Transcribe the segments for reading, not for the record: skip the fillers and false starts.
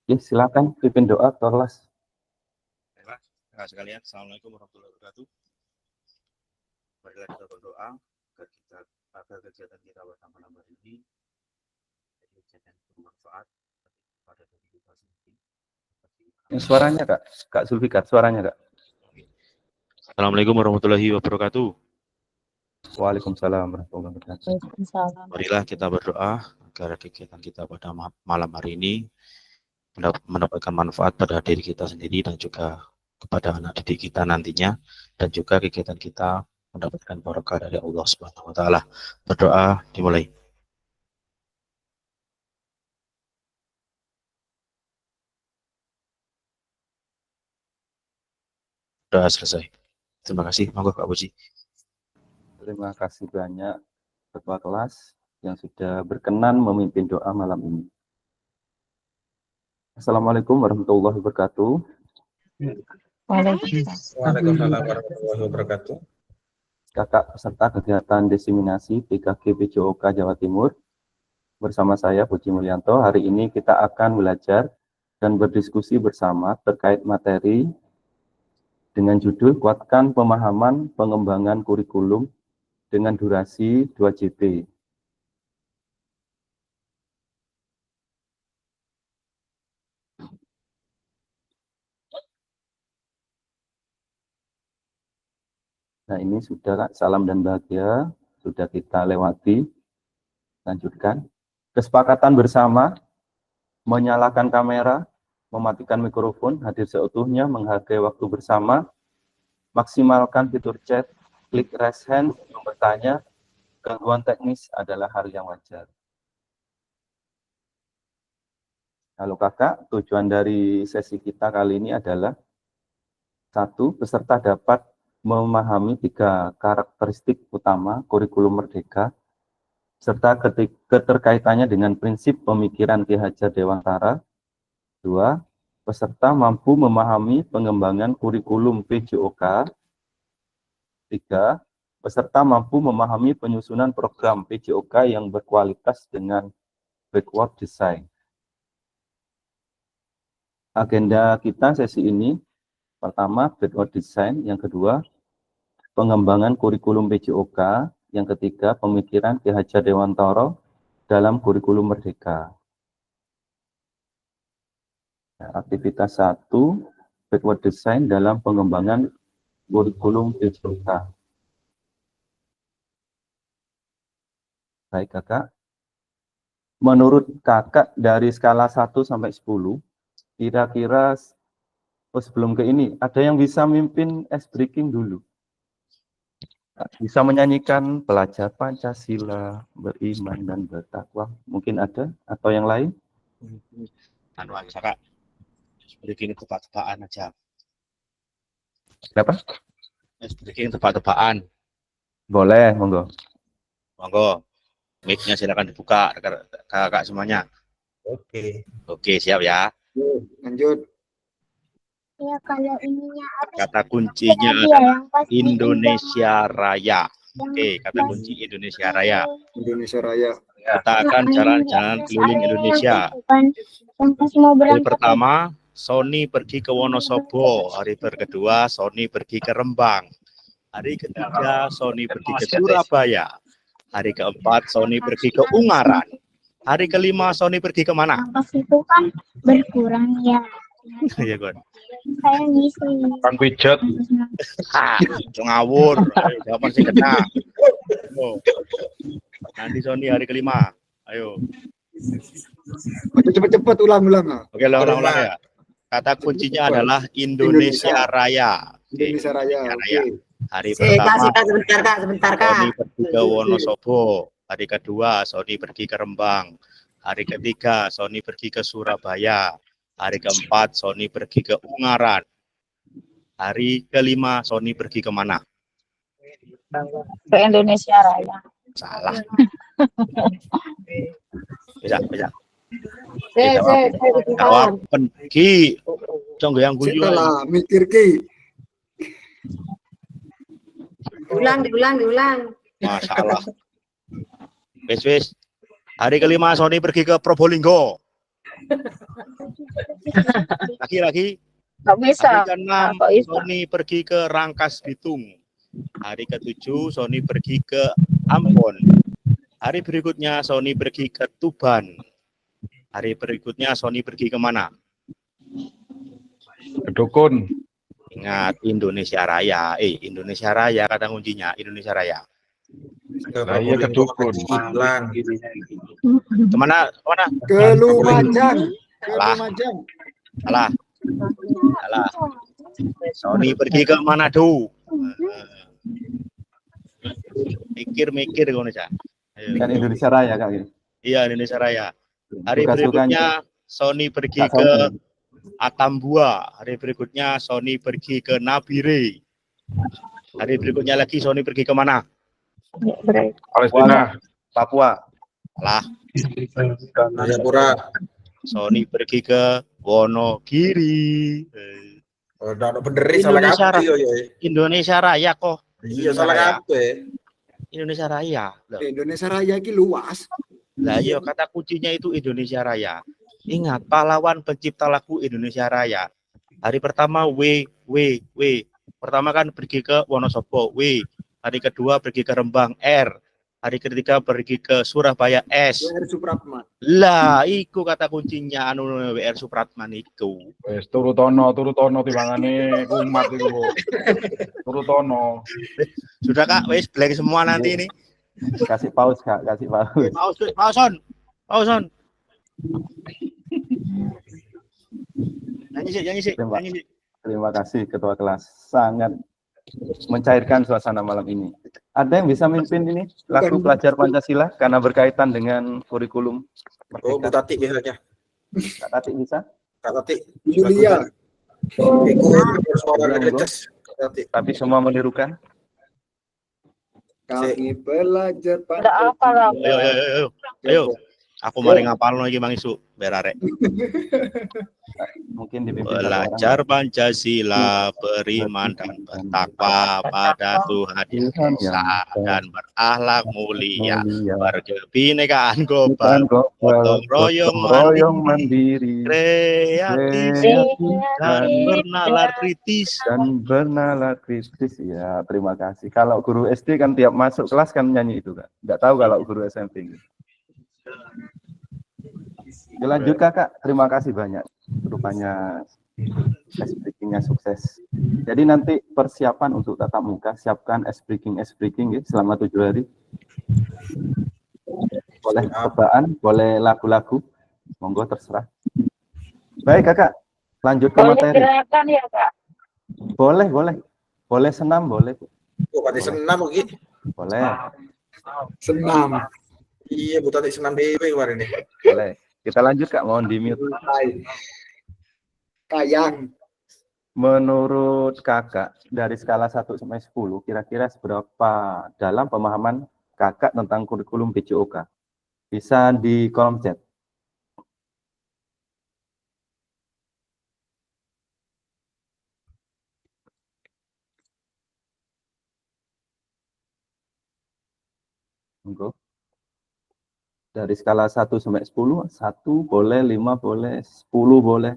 Ya, silakan pimpin doa Torlas. Baiklah, sekalian, Assalamualaikum warahmatullahi wabarakatuh. Marilah kita berdoa agar kegiatan kita pada malam hari ini jadi kegiatan bermanfaat pada diri kita sendiri. Suaranya Kak Zulfikar, suaranya Kak. Assalamualaikum warahmatullahi wabarakatuh. Waalaikumsalam warahmatullahi wabarakatuh. Marilah kita berdoa agar kegiatan kita pada malam hari ini mendapatkan manfaat pada diri kita sendiri dan juga kepada anak didik kita nantinya, dan juga kegiatan kita mendapatkan barokah dari Allah Subhanahu wa taala. Berdoa dimulai. Doa selesai. Terima kasih, monggo Pak Puji. Terima kasih banyak ketua kelas yang sudah berkenan memimpin doa malam ini. Assalamualaikum warahmatullahi wabarakatuh. Waalaikumsalam warahmatullahi wabarakatuh. Kakak peserta kegiatan diseminasi PKG PJOK Jawa Timur bersama saya Puji Mulyanto. Hari ini kita akan belajar dan berdiskusi bersama terkait materi dengan judul Kuatkan Pemahaman Pengembangan Kurikulum dengan durasi 2 JP. Nah, ini sudah salam dan bahagia, sudah kita lewati. Lanjutkan. Kesepakatan bersama, menyalakan kamera, mematikan mikrofon, hadir seutuhnya, menghargai waktu bersama, maksimalkan fitur chat, klik raise hand, bertanya, gangguan teknis adalah hal yang wajar. Halo kakak, tujuan dari sesi kita kali ini adalah 1. Peserta dapat memahami 3 karakteristik utama kurikulum merdeka, serta keterkaitannya dengan prinsip pemikiran Ki Hajar Dewantara. 2. Peserta mampu memahami pengembangan kurikulum PJOK. 3. Peserta mampu memahami penyusunan program PJOK yang berkualitas dengan backward design. Agenda kita sesi ini, pertama, backward design. Yang kedua, pengembangan kurikulum PJOK. Yang ketiga, pemikiran Ki Hajar Dewantara dalam kurikulum merdeka. Nah, aktivitas 1, backward design dalam pengembangan kurikulum PJOK. Baik kakak, menurut kakak dari skala 1 sampai 10, kira-kira sebelum ke ini, ada yang bisa mimpin ice breaking dulu? Bisa menyanyikan Pelajar Pancasila, Beriman dan Bertakwa, mungkin ada? Atau yang lain? Anu aja kak, breaking tebak-tebakan aja. Kenapa? Breaking tebak-tebakan. Boleh, monggo. Monggo, mic-nya silakan dibuka kakak semuanya. Oke, siap ya. Lanjut. Ya, kalau ininya apa? Kata kuncinya adalah Indonesia Raya. Oke, kata kunci Indonesia Raya. Indonesia Raya. Kita akan jalan-jalan keliling Indonesia. Hari pertama, Sony pergi ke Wonosobo. Hari kedua, Sony pergi ke Rembang. Hari ketiga, Sony pergi ke Surabaya. Hari keempat, Sony pergi ke Ungaran. Hari kelima, Sony pergi ke mana? Ongkos itu kan berkurang ya. Iya, Gon. Saya ngisi. Kang Pijat. Ngawur. Ayo, jawaban sih kena. Oh. Nanti Sony hari kelima. Ayo. Cepet-cepet ulang-ulang. Oke, ulang ya. Kata kuncinya adalah Indonesia Raya. Indonesia Raya. Raya. Hari pertama, sebentar kak. Sony pergi ke Wonosobo. Hari kedua, Sony pergi ke Rembang. Hari ketiga, Sony pergi ke Surabaya. Hari keempat, Sony pergi ke Ungaran. Hari kelima, Sony pergi ke mana? Ke Indonesia Raya. Salah. Bisa. Jawab pergi. Conggo yang guyu. Salah, mikir ki. Diulang. Masalah. Wis. Hari kelima Sony pergi ke Probolinggo. Lagi-lagi. Nggak bisa. Hari ke-6 Kok bisa? Sony pergi ke Rangkas Bitung. Hari ke-7 Sony pergi ke Ambon. Hari berikutnya Sony pergi ke Tuban. Hari berikutnya Sony pergi kemana? Ke dukun. Ingat Indonesia Raya. Indonesia Raya kata kuncinya Indonesia Raya. Lah iya ke dukun. Kemana? Kemana? Ke Lumajang. Ke Salah. Lumajang. Salah. Salah. Sony pergi ke Manado. Mikir-mikir Indonesia. Kan Indonesia Raya Kak. Gitu. Iya Indonesia Raya. Hari Suka-sukanya berikutnya Sony pergi Kak ke Sony. Atambua. Hari berikutnya Sony pergi ke Nabire. Hari berikutnya lagi Sony pergi ke mana? Palestina. Papua. Lah, Jayapura. Sony pergi ke Wonogiri. Udah benerin salah Indonesia, kabeh yo yo. Indonesia Raya kok. Iya salah kabeh. Indonesia Raya. Loh. Indonesia Raya iki luas. Lah iya kata kuncinya itu Indonesia Raya. Ingat pahlawan pencipta lagu Indonesia Raya. Hari pertama W. Pertama kan pergi ke Wonosobo W. Hari kedua pergi ke Rembang R. Hari ketiga pergi ke Surabaya S. WR Supratman. Lah, iku kata kuncinya anu WR Supratman iku. Wes turu tono timbangane kumat iku, Bu. Turu tono. Sudah Kak, wes blank semua nanti ini. Kasih pause Kak, kasih pause. Pauson. Nyanyi sih. Terima kasih Ketua Kelas, sangat mencairkan suasana malam ini. Ada yang bisa mimpin ini lagu pelajar Pancasila karena berkaitan dengan kurikulum Oh, Bu Merdeka. Tati biasanya. Kak Tati bisa? Kak Tati. Julia. Ikut suara Iya, Reces. Tati. Tapi semua menirukan. Kami pelajar Nggak apa lah. Ayo. Aku mari ngapalno iki Mang Isu, berarek. Mungkin dipimpin satu orang. Belajar Pancasila, beriman dan bertakwa pada Tuhan yang Esa dan berakhlak mulia, berkebinekaan global, gotong royong mandiri, kreatif dan bernalar kritis. Ya, terima kasih. Kalau guru SD kan tiap masuk kelas kan nyanyi itu kan. Nggak tahu kalau guru SMP. Lanjut Kakak, terima kasih banyak. Rupanya speaking-nya sukses. Jadi nanti persiapan untuk tatap muka, siapkan speaking ya, selama 7 hari. Boleh percobaan, boleh lagu-lagu, monggo terserah. Baik Kakak, lanjut ke Boleh materi. gerakan ya Kak? Boleh senam, boleh. Oh, pati senam iki. Boleh. Senam. Iya, Bu Tati senam dewe kemarin ini. Boleh. Kita lanjut Kak, mohon di mute. Kayang. Menurut Kakak, dari skala 1 sampai 10, kira-kira seberapa dalam pemahaman Kakak tentang kurikulum BCOK? Bisa di kolom chat. Monggo. Dari skala 1 sampai 10, 1 boleh, 5 boleh, 10 boleh.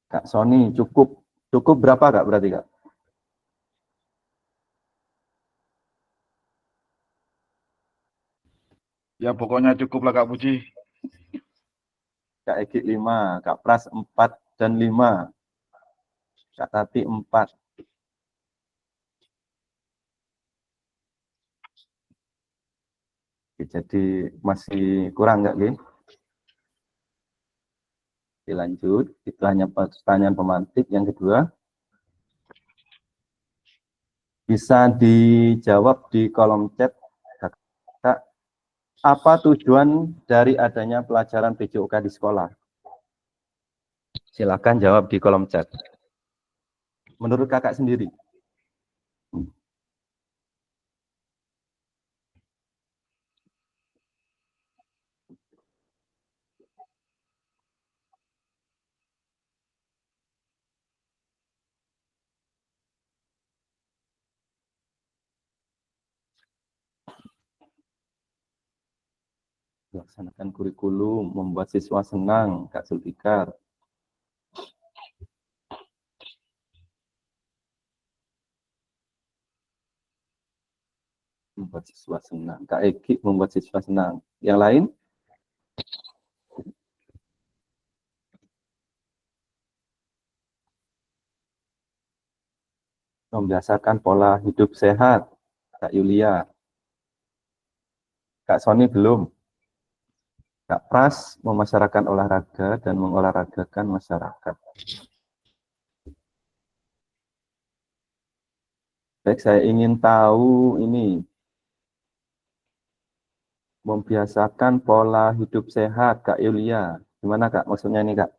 Kak Sony, cukup berapa Kak berarti Kak? Ya pokoknya cukup lah Kak Puji. Kak Egi 5, Kak Pras 4 dan 5. Kak Tati 4. Oke, jadi masih kurang nggak, Gin? Dilanjut, itu hanya pertanyaan pemantik. Yang kedua, bisa dijawab di kolom chat. Kak, apa tujuan dari adanya pelajaran BCOK di sekolah? Silakan jawab di kolom chat. Menurut Kakak sendiri. Melaksanakan kurikulum, membuat siswa senang, Kak Zulfikar. Membuat siswa senang. Kak Eki membuat siswa senang. Yang lain? Membiasakan pola hidup sehat, Kak Yulia. Kak Sony belum. Kak Pras memasyarakatkan olahraga dan mengolahragakan masyarakat. Baik, saya ingin tahu ini. Membiasakan pola hidup sehat, Kak Yulia. Gimana Kak maksudnya ini Kak?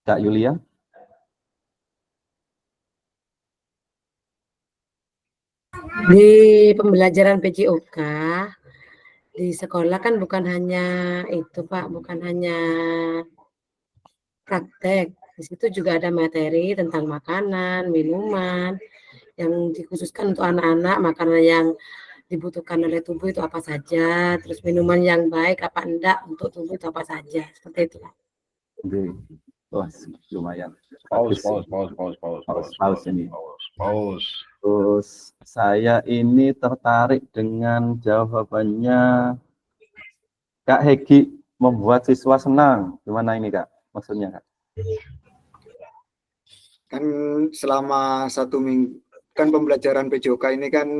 Kak Yulia? Di pembelajaran PJOK di sekolah kan bukan hanya itu Pak, bukan hanya praktek. Di situ juga ada materi tentang makanan, minuman yang dikhususkan untuk anak-anak, makanan yang dibutuhkan oleh tubuh itu apa saja, terus minuman yang baik apa enggak untuk tubuh itu apa saja, seperti itu Pak. Oke. Wah, lumayan. Paus ini. Paus. Terus saya ini tertarik dengan jawabannya Kak Hegi, membuat siswa senang. Gimana ini Kak? Maksudnya Kak? Kan selama 1 minggu, kan pembelajaran PJOK ini kan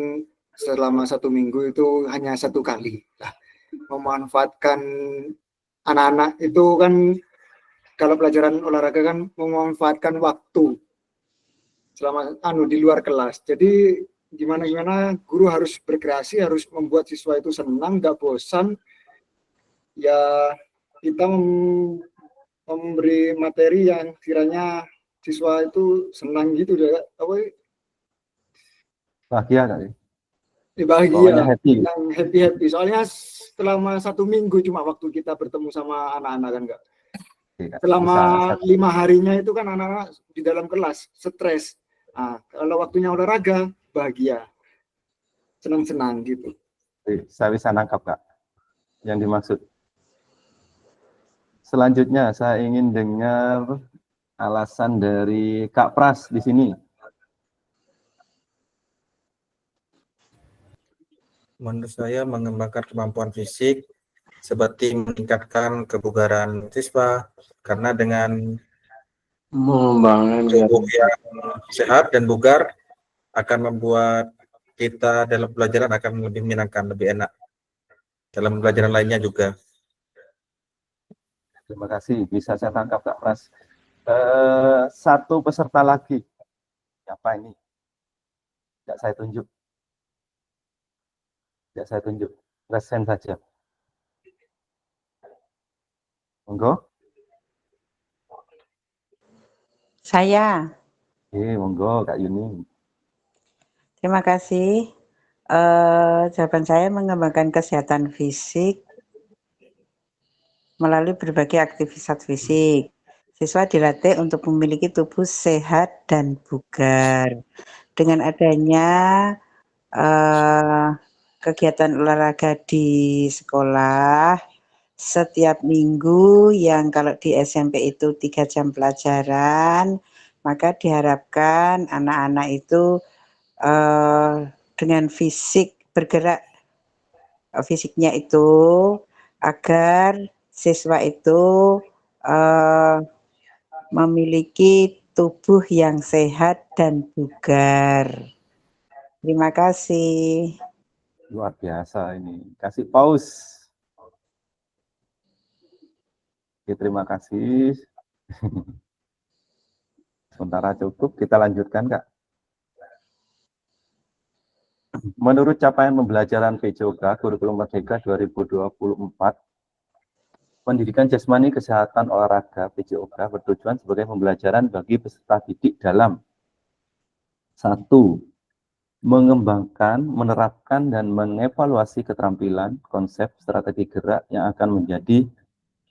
selama 1 minggu itu hanya 1 kali. Nah, memanfaatkan anak-anak itu kan, kalau pelajaran olahraga kan memanfaatkan waktu selama di luar kelas. Jadi gimana guru harus berkreasi, harus membuat siswa itu senang, nggak bosan. Ya kita memberi materi yang kiranya siswa itu senang gitu deh, Bahagia Kak? Bahagia, happy. yang happy. Soalnya selama 1 minggu cuma waktu kita bertemu sama anak-anak kan Kak. Selama 5 harinya itu kan anak-anak di dalam kelas stres. Nah, kalau waktunya olahraga bahagia, senang-senang gitu. Saya bisa nangkap Kak yang dimaksud. Selanjutnya saya ingin dengar alasan dari Kak Pras di sini. Menurut saya mengembangkan kemampuan fisik seperti meningkatkan kebugaran siswa, karena dengan tubuh yang sehat dan bugar akan membuat kita dalam pelajaran akan lebih menyenangkan, lebih enak dalam pelajaran lainnya juga. Terima kasih, bisa saya tangkap Kak Pras. Satu peserta lagi. Siapa ini? Tidak saya tunjuk. Tidak saya tunjuk. Resen saja. Monggo. Saya. Monggo Kak Yuni. Terima kasih. Jawaban saya mengembangkan kesehatan fisik melalui berbagai aktivitas fisik. Siswa dilatih untuk memiliki tubuh sehat dan bugar. Dengan adanya kegiatan olahraga di sekolah setiap minggu, yang kalau di SMP itu 3 jam pelajaran, maka diharapkan anak-anak itu dengan fisik bergerak fisiknya itu agar siswa itu memiliki tubuh yang sehat dan bugar. Terima kasih. Luar biasa ini. Kasih pause. Oke, terima kasih. Sementara cukup, kita lanjutkan Kak. Menurut capaian pembelajaran PJOK Kurikulum Merdeka 2024, pendidikan jasmani kesehatan olahraga PJOK bertujuan sebagai pembelajaran bagi peserta didik dalam 1. Mengembangkan, menerapkan, dan mengevaluasi keterampilan, konsep, strategi gerak yang akan menjadi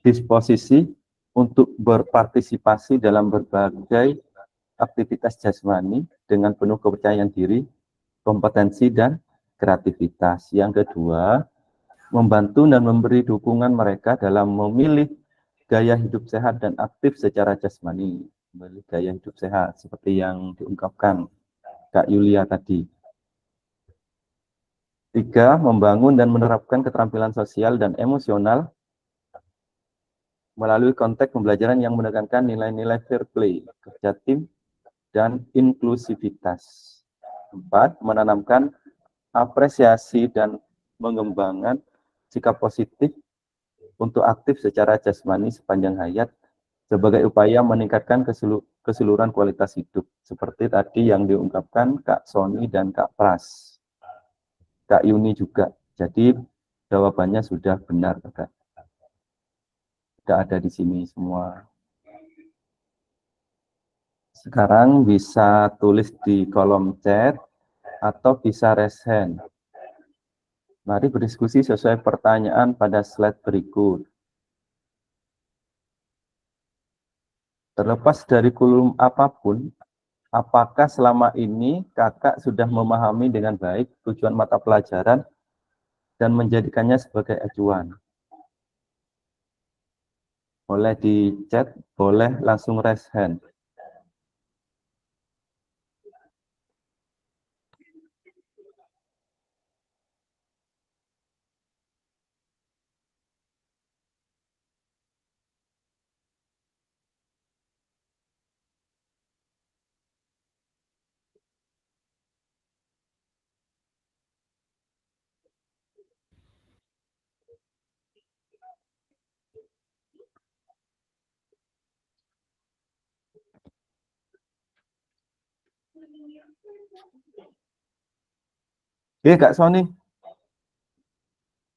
disposisi untuk berpartisipasi dalam berbagai aktivitas jasmani dengan penuh kepercayaan diri, kompetensi, dan kreativitas. Yang kedua, membantu dan memberi dukungan mereka dalam memilih gaya hidup sehat dan aktif secara jasmani. Memilih gaya hidup sehat, seperti yang diungkapkan Kak Yulia tadi. 3, membangun dan menerapkan keterampilan sosial dan emosional melalui konteks pembelajaran yang menekankan nilai-nilai fair play, kerja tim, dan inklusivitas. 4, menanamkan apresiasi dan mengembangkan sikap positif untuk aktif secara jasmani sepanjang hayat sebagai upaya meningkatkan keseluruhan kualitas hidup. Seperti tadi yang diungkapkan Kak Sony dan Kak Pras. Kak Yuni juga. Jadi jawabannya sudah benar, Kak. Sudah ada di sini semua. Sekarang bisa tulis di kolom chat atau bisa raise hand. Mari berdiskusi sesuai pertanyaan pada slide berikut. Terlepas dari kurikulum apapun, apakah selama ini kakak sudah memahami dengan baik tujuan mata pelajaran dan menjadikannya sebagai acuan? Boleh di chat, boleh langsung raise hand. Oke, Kak Sony.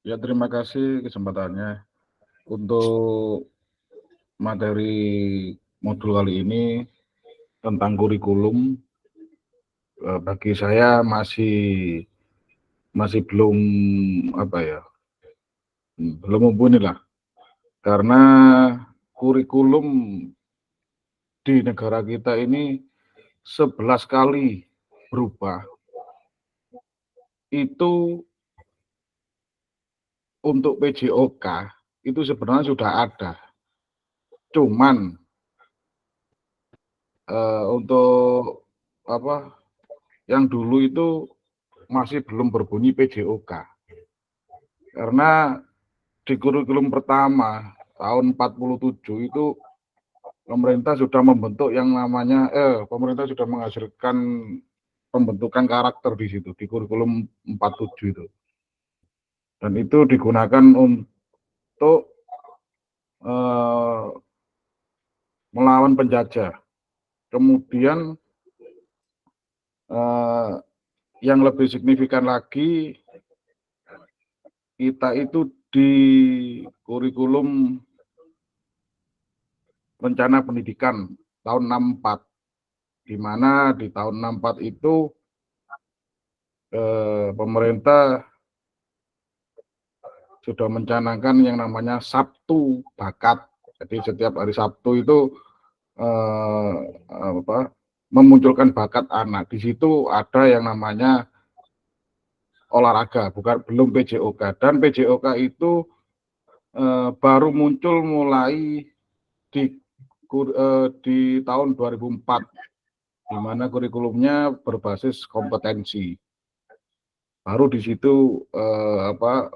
Ya, terima kasih kesempatannya. Untuk materi modul kali ini tentang kurikulum, bagi saya masih belum belum mumpuni lah, karena kurikulum di negara kita ini 11 kali berubah. Itu untuk PJOK itu sebenarnya sudah ada, cuman untuk yang dulu itu masih belum berbunyi PJOK, karena di kurikulum pertama tahun 47 itu pemerintah sudah membentuk yang namanya pemerintah sudah menghasilkan pembentukan karakter di situ di kurikulum 47 itu, dan itu digunakan untuk melawan penjajah. Kemudian yang lebih signifikan lagi, kita itu di kurikulum rencana pendidikan tahun 64, di mana di tahun 64 itu pemerintah sudah mencanangkan yang namanya Sabtu Bakat. Jadi setiap hari Sabtu itu memunculkan bakat anak. Di situ ada yang namanya olahraga, belum PJOK. Dan PJOK itu baru muncul mulai di tahun 2004, di mana kurikulumnya berbasis kompetensi. Baru di situ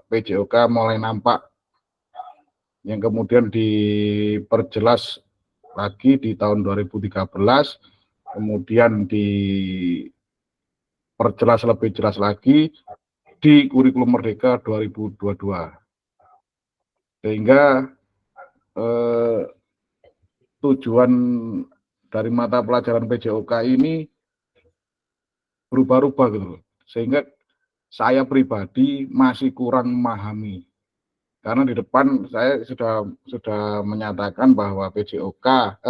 PJOK mulai nampak, yang kemudian diperjelas lagi di tahun 2013, kemudian diperjelas lebih jelas lagi di kurikulum Merdeka 2022, sehingga tujuan dari mata pelajaran PJOK ini berubah-ubah gitu, sehingga saya pribadi masih kurang memahami. Karena di depan saya sudah menyatakan bahwa PJOK,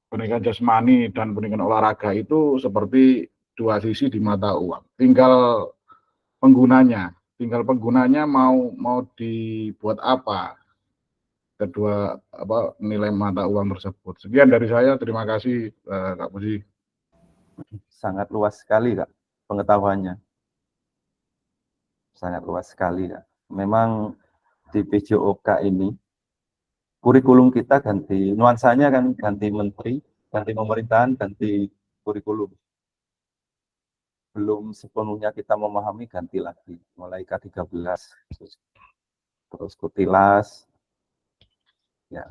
pendidikan jasmani dan pendidikan olahraga itu seperti dua sisi di mata uang. Tinggal penggunanya mau dibuat apa kedua nilai mata uang tersebut. Sekian dari saya, terima kasih Kak Puji. Sangat luas sekali, Kak, pengetahuannya. sangat luas sekali ya. Memang di PJOK ini kurikulum kita ganti, nuansanya kan ganti menteri, ganti pemerintahan, ganti kurikulum. Belum sepenuhnya kita memahami, ganti lagi, mulai K13, terus Kutilas, ya.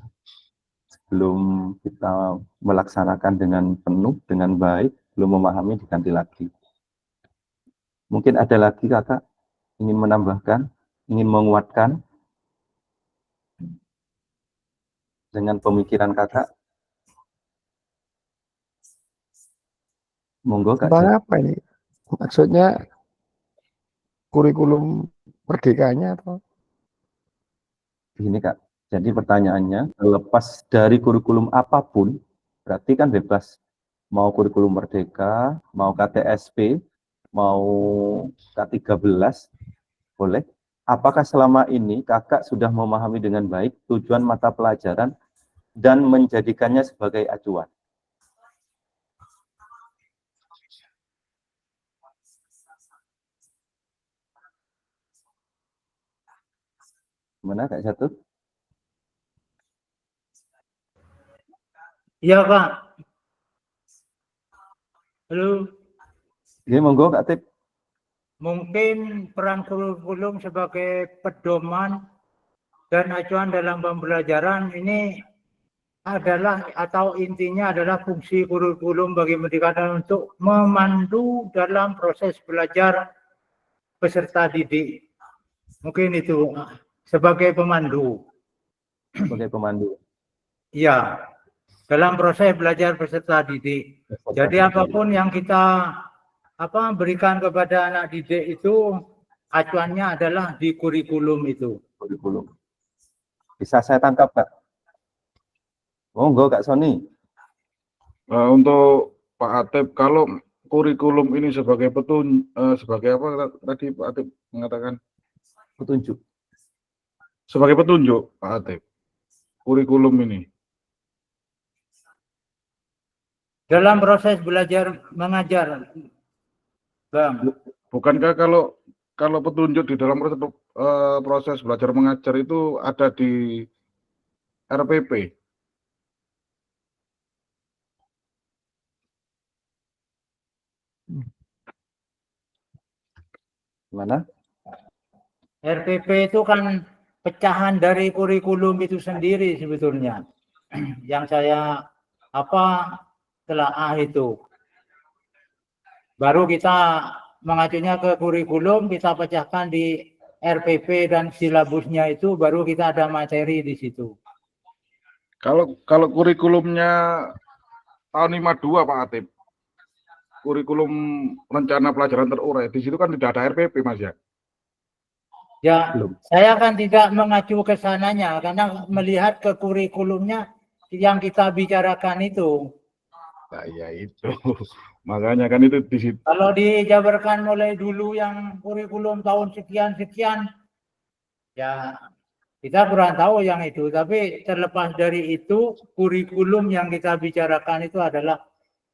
Sebelum kita melaksanakan dengan penuh, dengan baik, belum memahami, diganti lagi. Mungkin ada lagi kakak ingin menambahkan, ingin menguatkan dengan pemikiran kakak. Monggo kak. Tentang apa ini? Maksudnya kurikulum merdekanya atau? Begini kak, jadi pertanyaannya, lepas dari kurikulum apapun, berarti kan bebas. Mau kurikulum merdeka, mau KTSP, mau K13, boleh. Apakah selama ini kakak sudah memahami dengan baik tujuan mata pelajaran dan menjadikannya sebagai acuan? Gimana Kak Jatuh? Iya Pak. Halo. Oke, monggo Kak Tip. Mungkin peran kurikulum sebagai pedoman dan acuan dalam pembelajaran ini adalah atau intinya adalah fungsi kurikulum bagi pendidikan untuk memandu dalam proses belajar peserta didik. Mungkin itu sebagai pemandu. Sebagai pemandu. Iya, dalam proses belajar peserta didik. Jadi apapun yang kita berikan kepada anak didik itu acuannya adalah di kurikulum itu. Kurikulum. Bisa saya tangkap Kak? Monggo Kak Sony. Untuk Pak Atep, kalau kurikulum ini sebagai sebagai apa tadi Pak Atep mengatakan? Petunjuk. Sebagai petunjuk Pak Atep, kurikulum ini. Dalam proses belajar mengajar, Bang. Bukankah kalau petunjuk di dalam proses belajar mengajar itu ada di RPP? Mana? RPP itu kan pecahan dari kurikulum itu sendiri sebetulnya. Yang saya telaah itu. Baru kita mengacunya ke kurikulum, kita pecahkan di RPP dan silabusnya itu, baru kita ada materi di situ. Kalau kurikulumnya tahun 52 Pak Atip, kurikulum rencana pelajaran terurai, di situ kan tidak ada RPP Mas ya? Ya, saya kan tidak mengacu ke sananya karena melihat ke kurikulumnya yang kita bicarakan itu. Nah, ya itu. Makanya kan itu di situ. Kalau dijabarkan mulai dulu yang kurikulum tahun sekian-sekian, ya kita kurang tahu yang itu. Tapi terlepas dari itu, kurikulum yang kita bicarakan itu adalah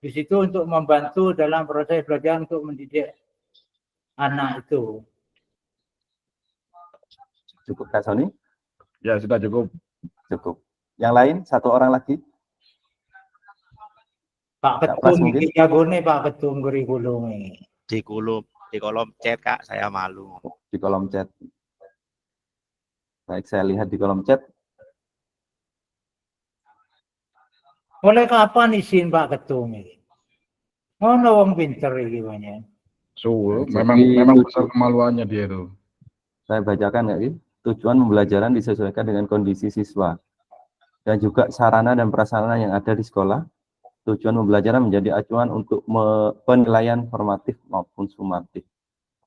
di situ untuk membantu dalam proses belajar untuk mendidik anak itu. Cukup Kak Sony? Ya sudah cukup. Cukup. Yang lain, satu orang lagi? Pak Ketum, Jagone Pak Ketum kurikulum ini. Di kolom chat Kak, saya malu. Di kolom chat. Baik, saya lihat di kolom chat. Mulai kapan izin Pak Ketum ini? Ngono wong pinter iki banyak. Memang besar kemaluannya dia itu. Saya bacakan ya, tujuan pembelajaran disesuaikan dengan kondisi siswa dan juga sarana dan prasarana yang ada di sekolah. Tujuan pembelajaran menjadi acuan untuk penilaian formatif maupun sumatif.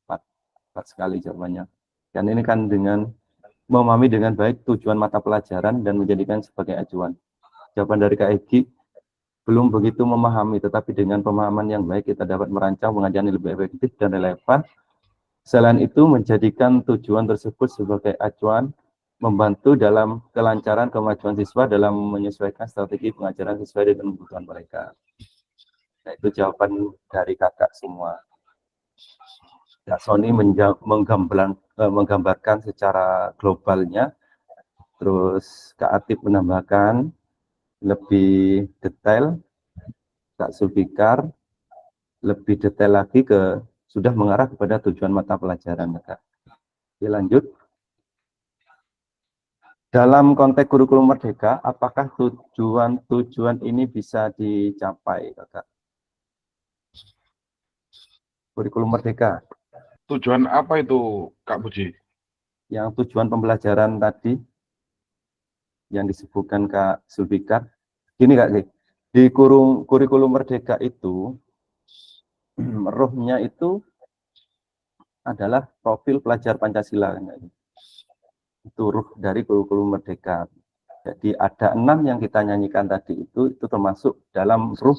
Tepat sekali jawabannya. Dan ini kan dengan memahami dengan baik tujuan mata pelajaran dan menjadikan sebagai acuan. Jawaban dari Kak Egi, belum begitu memahami, tetapi dengan pemahaman yang baik kita dapat merancang pengajaran yang lebih efektif dan relevan. Selain itu, menjadikan tujuan tersebut sebagai acuan, membantu dalam kelancaran kemajuan siswa dalam menyesuaikan strategi pengajaran sesuai dengan kebutuhan mereka. Nah, itu jawaban dari kakak semua. Kak Sony menggambarkan secara globalnya, terus Kak Atip menambahkan lebih detail, Kak Zulfikar lebih detail lagi ke sudah mengarah kepada tujuan mata pelajaran, Kak. Oke, lanjut. Dalam konteks kurikulum merdeka, apakah tujuan ini bisa dicapai, Kakak? Kurikulum merdeka. Tujuan apa itu, Kak Puji? Yang tujuan pembelajaran tadi yang disebutkan Kak Zulfikar. Gini Kak, di kurikulum merdeka itu rohnya itu adalah profil pelajar Pancasila. Itu ruh dari kurikulum merdeka. Jadi ada 6 yang kita nyanyikan tadi itu termasuk dalam ruh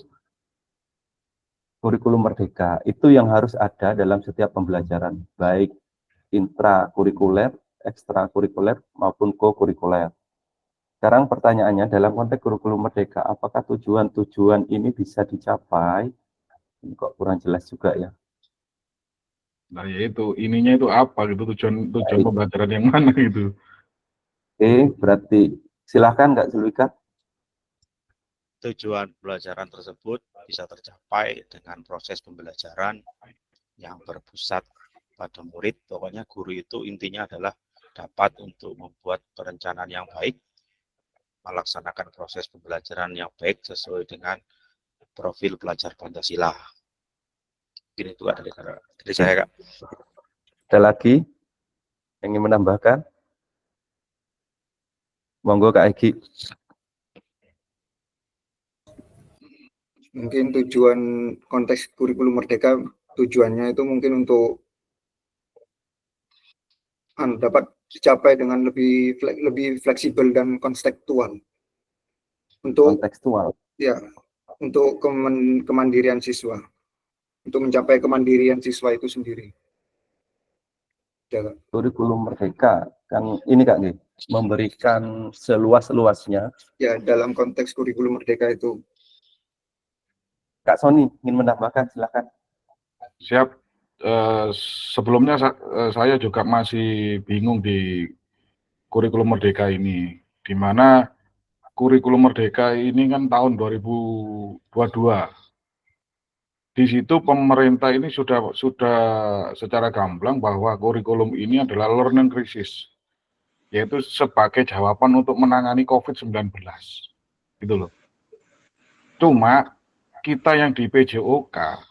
kurikulum merdeka. Itu yang harus ada dalam setiap pembelajaran, baik intrakurikuler, ekstrakurikuler maupun kokurikuler. Sekarang pertanyaannya dalam konteks kurikulum merdeka, apakah tujuan-tujuan ini bisa dicapai? Ini kok kurang jelas juga ya. Nah, yaitu ininya itu apa gitu, tujuan pembelajaran yang mana gitu. Oke, berarti silakan Kak Zulfikar. Tujuan pembelajaran tersebut bisa tercapai dengan proses pembelajaran yang berpusat pada murid. Pokoknya guru itu intinya adalah dapat untuk membuat perencanaan yang baik, melaksanakan proses pembelajaran yang baik sesuai dengan profil pelajar Pancasila. Ini juga dari saya, Kak. Ada lagi yang ingin menambahkan? Monggo Kak Egi. Mungkin tujuan konteks kurikulum merdeka, tujuannya itu mungkin untuk dapat dicapai dengan lebih fleksibel dan kontekstual. Untuk kontekstual. Ya, untuk kemandirian siswa. Untuk mencapai kemandirian siswa itu sendiri. Ya, kurikulum merdeka kan ini Kak nih, memberikan seluas-luasnya. Ya, dalam konteks kurikulum merdeka itu. Kak Sony ingin menambahkan, silakan. Siap. Sebelumnya saya juga masih bingung di kurikulum merdeka ini, di mana kurikulum merdeka ini kan tahun 2022. Di situ pemerintah ini sudah secara gamblang bahwa kurikulum ini adalah learning crisis, yaitu sebagai jawaban untuk menangani COVID-19, gitu loh. Cuma kita yang di PJOK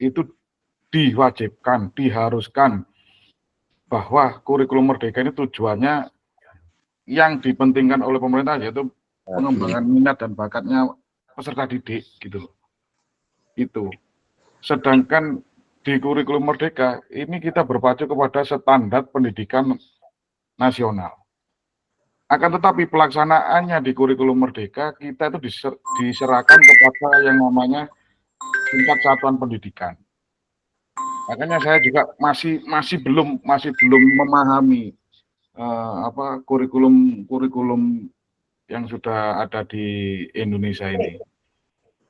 itu diwajibkan, diharuskan bahwa kurikulum merdeka ini tujuannya yang dipentingkan oleh pemerintah yaitu pengembangan minat dan bakatnya peserta didik, gitu loh. Itu. Sedangkan di kurikulum merdeka ini kita berpacu kepada standar pendidikan nasional. Akan tetapi pelaksanaannya di kurikulum merdeka kita itu diserahkan kepada yang namanya tingkat satuan pendidikan. Makanya saya juga masih belum memahami kurikulum yang sudah ada di Indonesia ini.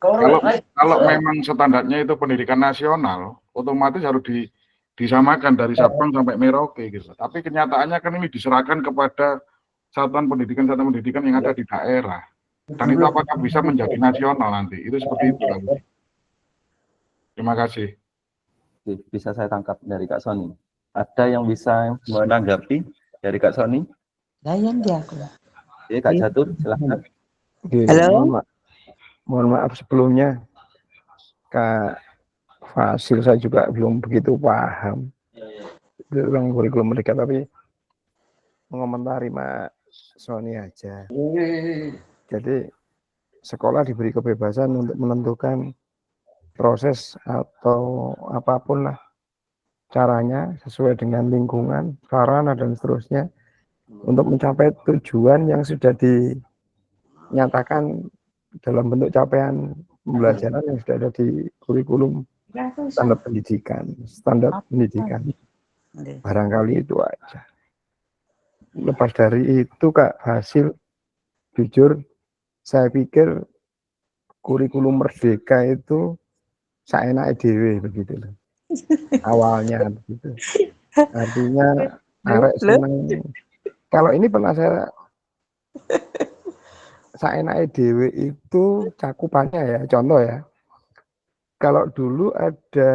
Kalau memang standarnya itu pendidikan nasional, otomatis harus disamakan dari Sabang sampai Merauke gitu. Tapi kenyataannya kan ini diserahkan kepada satuan pendidikan yang ada di daerah. Dan itu apakah bisa menjadi nasional nanti? Itu seperti itu. Terima kasih. Bisa saya tangkap dari Kak Sony. Ada yang bisa menanggapi dari Kak Sony? Layan dia aku. Oke, Kak Catur, silakan. Halo. Mohon maaf sebelumnya, Kak Fasil saya juga belum begitu paham tentang kurikulum merdeka, tapi mengomentari Mak Sony aja. Jadi sekolah diberi kebebasan untuk menentukan proses atau apapun lah caranya sesuai dengan lingkungan, sarana dan seterusnya untuk mencapai tujuan yang sudah dinyatakan dalam bentuk capaian pembelajaran yang sudah ada di kurikulum standar pendidikan. Barangkali itu aja. Lepas dari itu Kak Hasil, jujur saya pikir kurikulum merdeka itu seenaknya dewe begitu loh. awalnya begitu. Artinya arek seneng. Kalau ini pernah saya enake dhewe itu cakupannya ya, contoh ya. Kalau dulu ada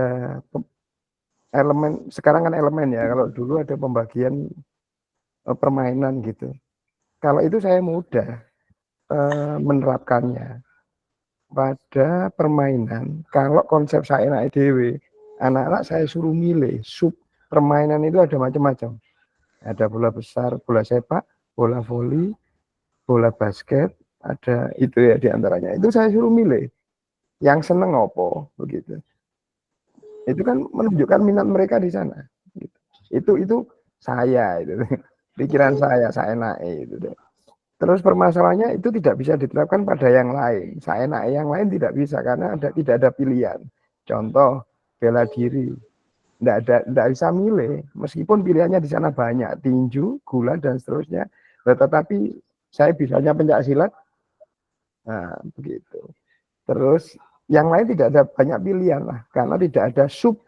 elemen, sekarang kan elemen ya, kalau dulu ada pembagian permainan gitu. Kalau itu saya mudah menerapkannya pada permainan. Kalau konsep saya enake dhewe, anak-anak saya suruh milih sub permainan itu ada macam-macam. Ada bola besar, bola sepak, bola voli, bola basket, ada itu ya diantaranya. Itu saya suruh milih. Yang seneng apa begitu. Itu kan menunjukkan minat mereka di sana. Itu saya itu. Pikiran saya naik itu. Terus permasalahannya itu tidak bisa diterapkan pada yang lain. Saya naik yang lain tidak bisa karena tidak ada pilihan. Contoh bela diri. Tidak bisa milih, meskipun pilihannya di sana banyak, tinju, gulat dan seterusnya. Tetapi saya bisanya pencak silat. Nah, begitu. Terus yang lain tidak ada banyak pilihan lah, karena tidak ada sub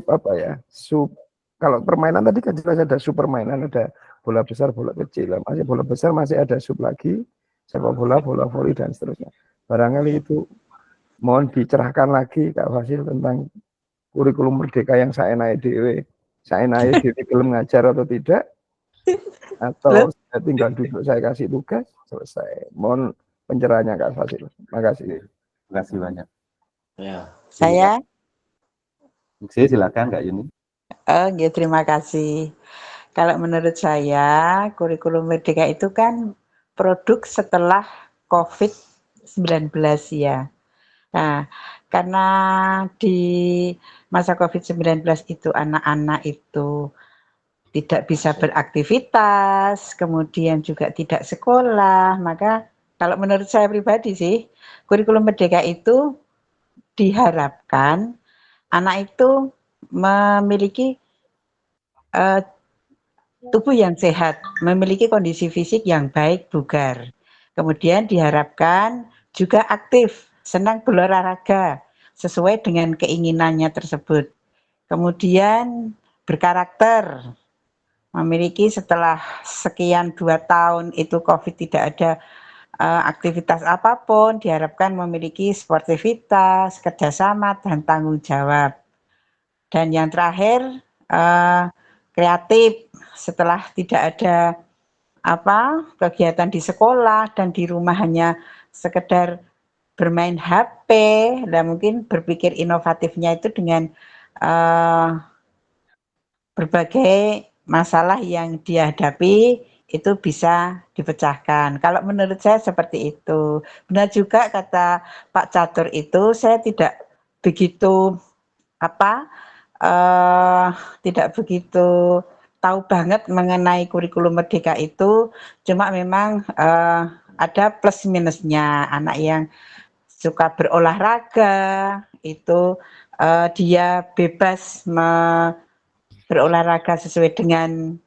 apa ya, sub. Kalau permainan tadi kan jelas ada sub permainan, ada bola besar, bola kecil. Masih bola besar masih ada sub lagi, sepak bola, bola voli dan seterusnya. Barangkali itu mohon dicerahkan lagi Kak Fasil tentang kurikulum merdeka yang saya naik dewe. Saya naik dewe belum ngajar atau tidak, atau saya tinggal duduk saya kasih tugas selesai. Mohon pencerahannya Kak Fasil. Makasih. Terima kasih banyak. Ya. Saya? Silakan Kak Yuni. Ya, terima kasih. Kalau menurut saya, kurikulum merdeka itu kan produk setelah COVID-19 ya. Nah, karena di masa COVID-19 itu anak-anak itu tidak bisa beraktivitas, kemudian juga tidak sekolah, maka kalau menurut saya pribadi sih, kurikulum merdeka itu diharapkan anak itu memiliki tubuh yang sehat, memiliki kondisi fisik yang baik, bugar. Kemudian diharapkan juga aktif, senang berolahraga sesuai dengan keinginannya tersebut. Kemudian berkarakter, memiliki setelah sekian 2 tahun itu COVID tidak ada aktivitas apapun, diharapkan memiliki sportivitas, kerjasama, dan tanggung jawab. Dan yang terakhir, kreatif, setelah tidak ada kegiatan di sekolah dan di rumah hanya sekedar bermain HP, dan mungkin berpikir inovatifnya itu dengan berbagai masalah yang dihadapi itu bisa dipecahkan. Kalau menurut saya seperti itu. Benar juga kata Pak Catur itu, saya tidak begitu tidak begitu tahu banget mengenai kurikulum merdeka itu, cuma memang ada plus minusnya. Anak yang suka berolahraga itu dia bebas berolahraga sesuai dengan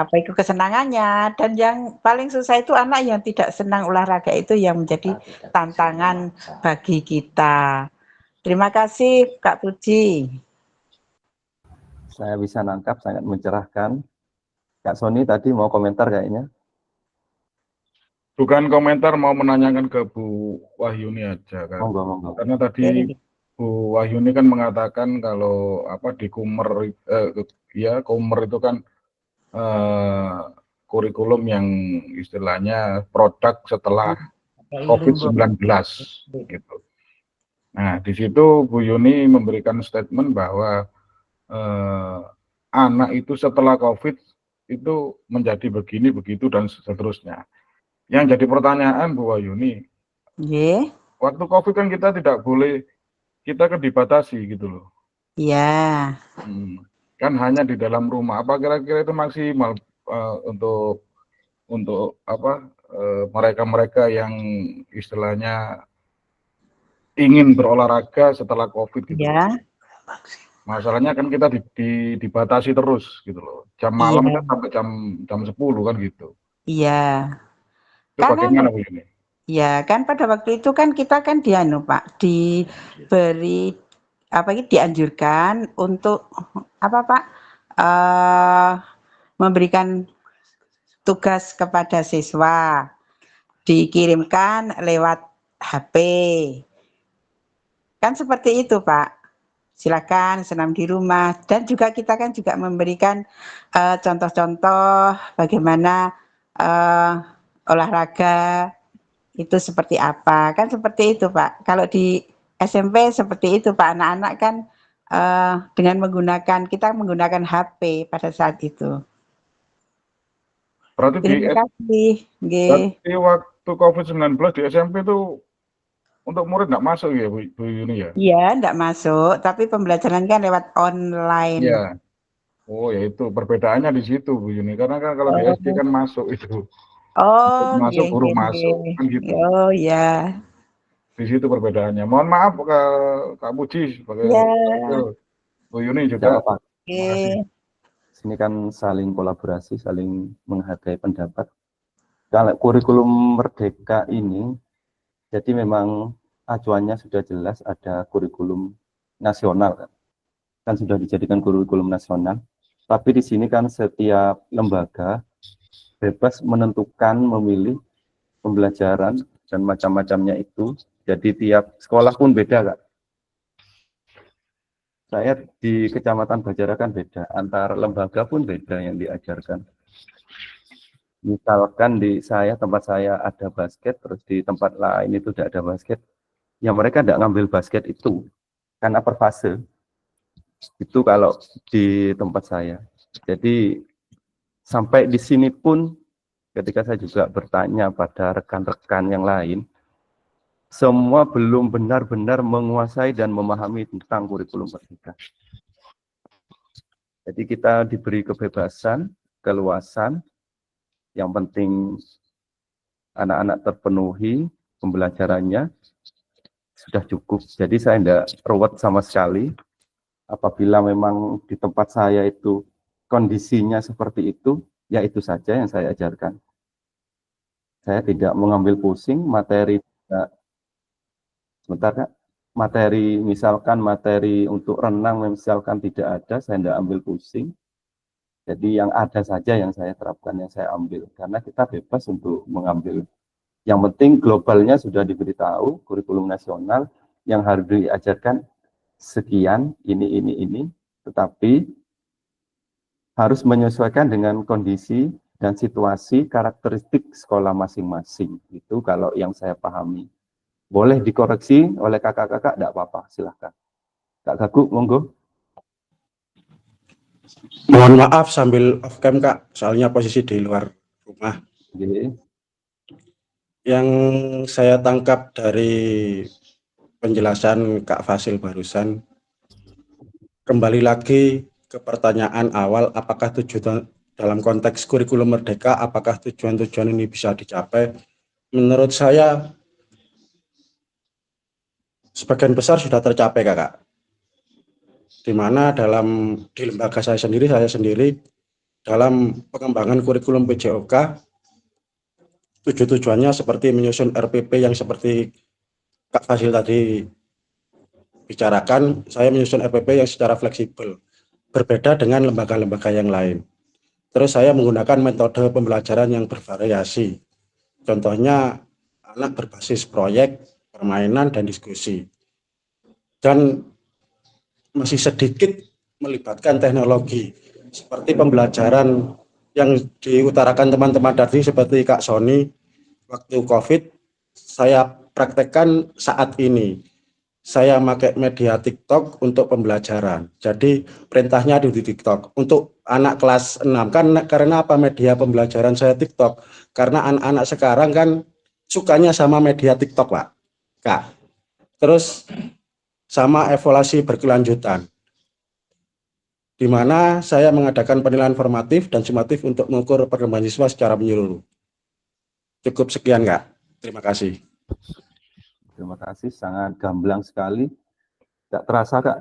kesenangannya, dan yang paling susah itu anak yang tidak senang olahraga, itu yang menjadi tantangan bagi kita. Terima kasih Kak Puji. Saya bisa nangkap, sangat mencerahkan. Kak Sony tadi mau komentar kayaknya. Bukan komentar, mau menanyakan ke Bu Wahyuni aja kan. Monggo. Karena tadi Bu Wahyuni kan mengatakan kalau di Kumer Kumer itu kan kurikulum yang istilahnya produk setelah COVID-19 gitu. Nah, di situ Bu Yuni memberikan statement bahwa anak itu setelah COVID itu menjadi begini, begitu, dan seterusnya. Yang jadi pertanyaan Bu Yuni, waktu COVID kan kita tidak boleh, kita kan dibatasi gitu loh. Iya. Kan hanya di dalam rumah. Apa kira-kira itu maksimal untuk mereka-mereka yang istilahnya ingin berolahraga setelah COVID gitu. Ya. Masalahnya kan kita dibatasi terus gitu loh. Jam malam kan sampai jam 10 kan gitu. Iya. Itu bagaimana Bu ini? Ya, kan pada waktu itu kan kita kan Pak diberi dianjurkan untuk apa Pak? Memberikan tugas kepada siswa dikirimkan lewat HP. Kan seperti itu Pak. Silakan senam di rumah, dan juga kita kan juga memberikan contoh-contoh bagaimana olahraga itu seperti apa, kan seperti itu Pak. Kalau di SMP seperti itu Pak, anak-anak kan dengan kita menggunakan HP pada saat itu. Berarti Terima kasih. berarti waktu COVID-19 di SMP itu untuk murid nggak masuk ya Bu Yuni ya? Iya, nggak masuk, tapi pembelajaran kan lewat online. Iya. Oh ya itu perbedaannya di situ Bu Yuni, karena kan kalau di SD kan masuk itu. Oh, Masuk guru masuk kan gitu. Oh ya. Di situ perbedaannya. Mohon maaf ke Kak Puji sebagai Bu Yuni juga. Pak. Sini kan saling kolaborasi, saling menghargai pendapat. Kalau kurikulum Merdeka ini, jadi memang acuannya sudah jelas, ada kurikulum nasional, kan sudah dijadikan kurikulum nasional. Tapi di sini kan setiap lembaga bebas menentukan, memilih pembelajaran dan macam-macamnya itu. Jadi tiap sekolah pun beda, Kak. Saya di Kecamatan Bajara kan beda, antar lembaga pun beda yang diajarkan. Misalkan di tempat saya ada basket, terus di tempat lain itu tidak ada basket. Ya mereka tidak ngambil basket itu, karena per fase. Itu kalau di tempat saya. Jadi sampai di sini pun, ketika saya juga bertanya pada rekan-rekan yang lain, semua belum benar-benar menguasai dan memahami tentang kurikulum Merdeka. Jadi kita diberi kebebasan, keluasan, yang penting anak-anak terpenuhi pembelajarannya sudah cukup. Jadi saya tidak ruwet sama sekali. Apabila memang di tempat saya itu kondisinya seperti itu, ya itu saja yang saya ajarkan. Saya tidak mengambil pusing materi. Sebentar Kak, misalkan materi untuk renang misalkan tidak ada, saya tidak ambil pusing. Jadi yang ada saja yang saya terapkan, yang saya ambil. Karena kita bebas untuk mengambil. Yang penting globalnya sudah diberitahu, kurikulum nasional yang harus diajarkan sekian, ini. Tetapi harus menyesuaikan dengan kondisi dan situasi karakteristik sekolah masing-masing. Itu kalau yang saya pahami. Boleh dikoreksi oleh kakak-kakak, tidak apa-apa, silahkan. Kak Gagu, monggo. Mohon maaf sambil off cam Kak, soalnya posisi di luar rumah. Yang saya tangkap dari penjelasan Kak Fasil barusan, kembali lagi ke pertanyaan awal, apakah tujuan dalam konteks kurikulum Merdeka, apakah tujuan-tujuan ini bisa dicapai? Menurut saya, sebagian besar sudah tercapai Kakak. Di mana di lembaga saya sendiri dalam pengembangan kurikulum PJOK, tujuannya seperti menyusun RPP yang seperti Kak Fasil tadi bicarakan, saya menyusun RPP yang secara fleksibel, berbeda dengan lembaga-lembaga yang lain. Terus saya menggunakan metode pembelajaran yang bervariasi. Contohnya anak berbasis proyek, permainan, dan diskusi. Dan masih sedikit melibatkan teknologi seperti pembelajaran yang diutarakan teman-teman tadi seperti Kak Sony waktu COVID saya praktekkan saat ini. Saya pakai media TikTok untuk pembelajaran. Jadi perintahnya di TikTok untuk anak kelas 6 kan karena apa media pembelajaran saya TikTok? Karena anak-anak sekarang kan sukanya sama media TikTok, Pak. Kak. Terus sama evaluasi berkelanjutan, di mana saya mengadakan penilaian formatif dan sumatif untuk mengukur perkembangan siswa secara menyeluruh. Cukup sekian, Kak. Terima kasih. Terima kasih, sangat gamblang sekali. Tak terasa, Kak.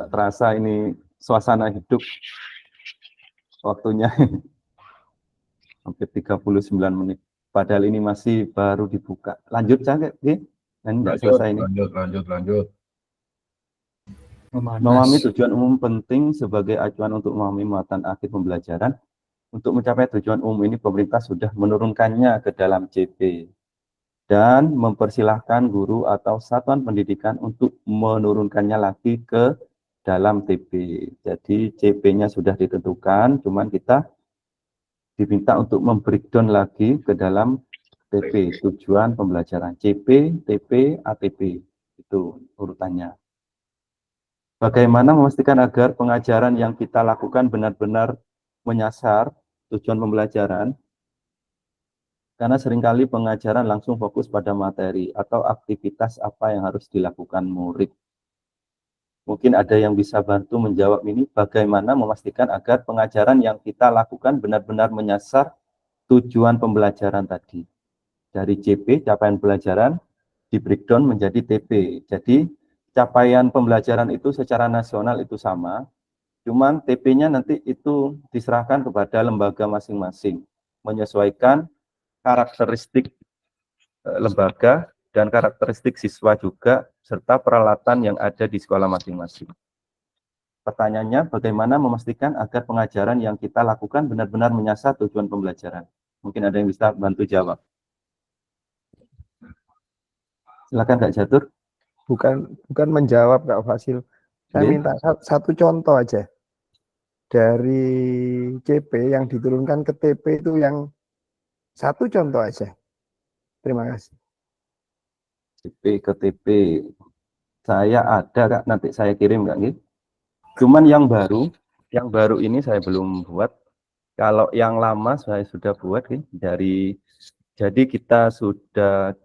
Tak terasa ini suasana hidup. Waktunya hampir 39 menit. Padahal ini masih baru dibuka. Lanjut, Cak. Ini tidak selesai ini. Lanjut. Memahami tujuan umum penting sebagai acuan untuk memahami muatan akhir pembelajaran. Untuk mencapai tujuan umum ini, pemerintah sudah menurunkannya ke dalam CP dan mempersilahkan guru atau satuan pendidikan untuk menurunkannya lagi ke dalam TP. Jadi CP-nya sudah ditentukan, cuman kita diminta untuk membreakdown lagi ke dalam TP, tujuan pembelajaran. CP, TP, ATP, itu urutannya. Bagaimana memastikan agar pengajaran yang kita lakukan benar-benar menyasar tujuan pembelajaran? Karena seringkali pengajaran langsung fokus pada materi atau aktivitas apa yang harus dilakukan murid. Mungkin ada yang bisa bantu menjawab ini, bagaimana memastikan agar pengajaran yang kita lakukan benar-benar menyasar tujuan pembelajaran tadi. Dari CP, capaian pembelajaran, di breakdown menjadi TP. Jadi, capaian pembelajaran itu secara nasional itu sama, cuman TP-nya nanti itu diserahkan kepada lembaga masing-masing, menyesuaikan karakteristik lembaga dan karakteristik siswa juga, serta peralatan yang ada di sekolah masing-masing. Pertanyaannya, bagaimana memastikan agar pengajaran yang kita lakukan benar-benar menyasar tujuan pembelajaran? Mungkin ada yang bisa bantu jawab. Silakan Kak Jatur. Bukan menjawab Kak Fasil. Saya minta satu contoh aja. Dari CP yang diturunkan ke TP itu yang satu contoh aja. Terima kasih. CP ke TP. Saya ada Kak, nanti saya kirim Kak. Cuman yang baru ini saya belum buat. Kalau yang lama saya sudah buat jadi kita sudah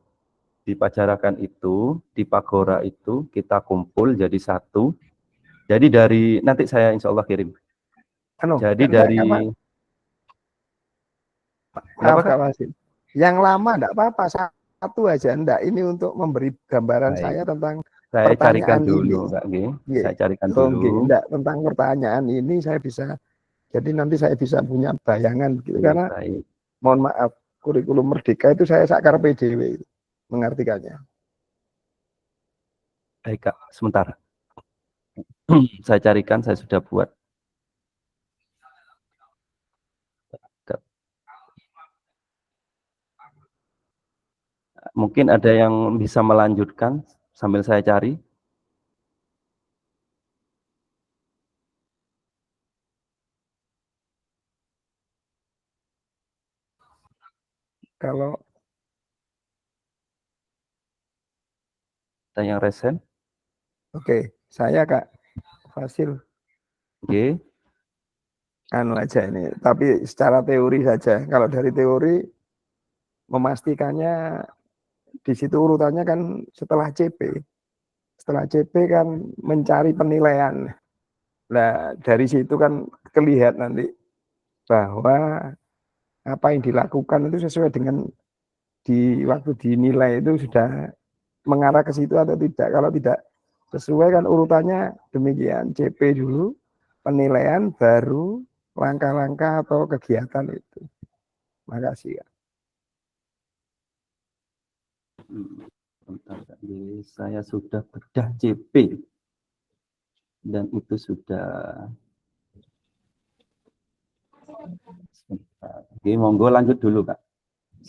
dipacarakan itu, di Pagora itu kita kumpul jadi satu. Jadi nanti saya insya Allah kirim. Jadi dari Maaf Kak Wasit. Yang lama enggak apa-apa, satu aja enggak. Ini untuk memberi gambaran saya tentang saya carikan pertanyaan dulu, ini. Kak G. Nggih. Saya carikan dulu. Enggak, tentang pertanyaan ini saya bisa, jadi nanti saya bisa punya bayangan gitu. Karena mohon maaf, kurikulum merdeka itu saya sakar PDW mengartikannya. Baik Kak, sebentar. Saya carikan, saya sudah buat. Mungkin ada yang bisa melanjutkan sambil saya cari. Kalau ada yang resen? Oke, saya Kak Fasil. Oke. Anu aja ini, tapi secara teori saja. Kalau dari teori memastikannya di situ urutannya kan setelah CP. Setelah CP kan mencari penilaian. Nah, dari situ kan kelihatan nanti bahwa apa yang dilakukan itu sesuai dengan di waktu dinilai itu sudah mengarah ke situ atau tidak. Kalau tidak sesuai kan urutannya demikian. CP dulu, penilaian, baru langkah-langkah atau kegiatan itu. Makasih Kak. Saya sudah bedah CP dan itu sudah. Oke, monggo lanjut dulu Kak.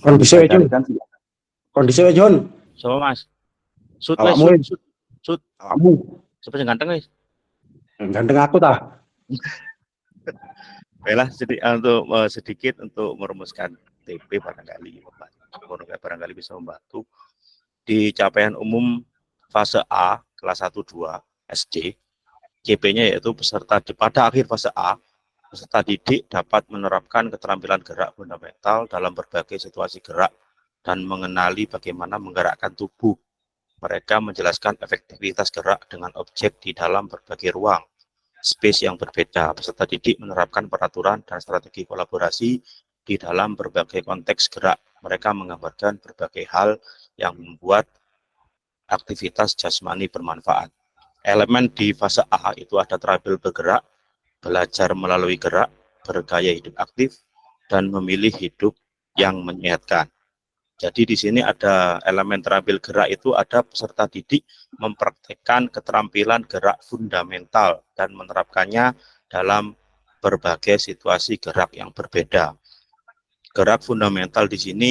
Kondisi John. So Mas. Sud. Kamu. Siapa yang ganteng guys? Ganteng aku tah. Baiklah, sedikit untuk merumuskan TP barangkali bisa membantu di capaian umum fase A kelas 1-2 SD. CP-nya yaitu pada akhir fase A, peserta didik dapat menerapkan keterampilan gerak fundamental dalam berbagai situasi gerak dan mengenali bagaimana menggerakkan tubuh. Mereka menjelaskan efektivitas gerak dengan objek di dalam berbagai ruang, space yang berbeda. Peserta didik menerapkan peraturan dan strategi kolaborasi di dalam berbagai konteks gerak. Mereka menggambarkan berbagai hal yang membuat aktivitas jasmani bermanfaat. Elemen di fase A itu ada terampil bergerak, belajar melalui gerak, bergaya hidup aktif, dan memilih hidup yang menyehatkan. Jadi di sini ada elemen terampil gerak itu ada peserta didik mempraktekkan keterampilan gerak fundamental dan menerapkannya dalam berbagai situasi gerak yang berbeda. Gerak fundamental di sini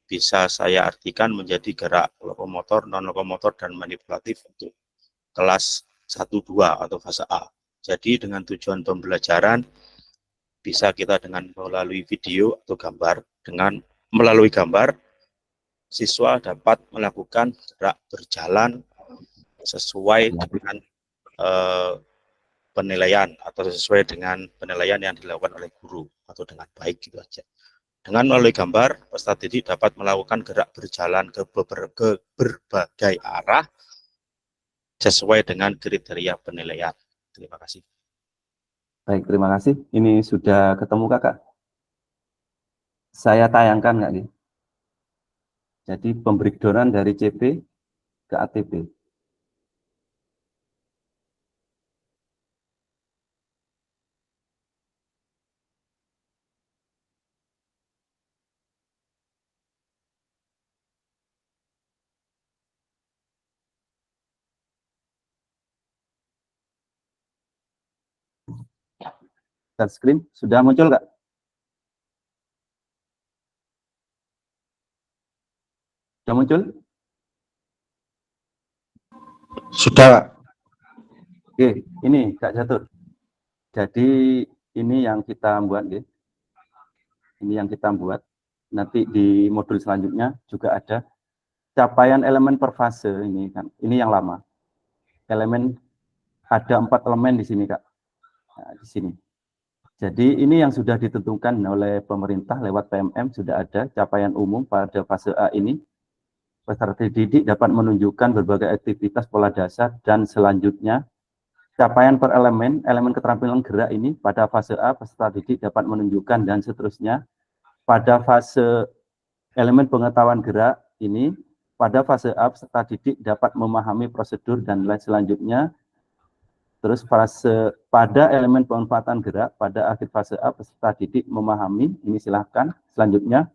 bisa saya artikan menjadi gerak lokomotor, non-lokomotor, dan manipulatif untuk kelas 1-2 atau fase A. Jadi dengan tujuan pembelajaran bisa kita dengan melalui video atau gambar, dengan melalui gambar siswa dapat melakukan gerak berjalan sesuai dengan penilaian atau sesuai dengan penilaian yang dilakukan oleh guru atau dengan baik gitu aja. Dengan melalui gambar, peserta didik dapat melakukan gerak berjalan ke berbagai arah sesuai dengan kriteria penilaian. Terima kasih. Baik, terima kasih. Ini sudah ketemu kakak. Saya tayangkan nggak nih? Jadi pembreakdownan dari CP ke ATP. Share screen sudah muncul nggak? Sudah muncul? Sudah. Oke, ini Kak Catur. Jadi ini yang kita buat, ya. Ini yang kita buat. Nanti di modul selanjutnya juga ada capaian elemen per fase ini kan. Ini yang lama. Elemen ada 4 elemen di sini Kak. Nah, di sini. Jadi ini yang sudah ditentukan oleh pemerintah lewat PMM sudah ada capaian umum pada fase A ini. Peserta didik dapat menunjukkan berbagai aktivitas pola dasar dan selanjutnya capaian per elemen keterampilan gerak ini pada fase A peserta didik dapat menunjukkan dan seterusnya. Pada fase elemen pengetahuan gerak ini pada fase A peserta didik dapat memahami prosedur dan lain selanjutnya. Terus pada elemen pemanfaatan gerak pada akhir fase A peserta didik memahami, ini silahkan selanjutnya.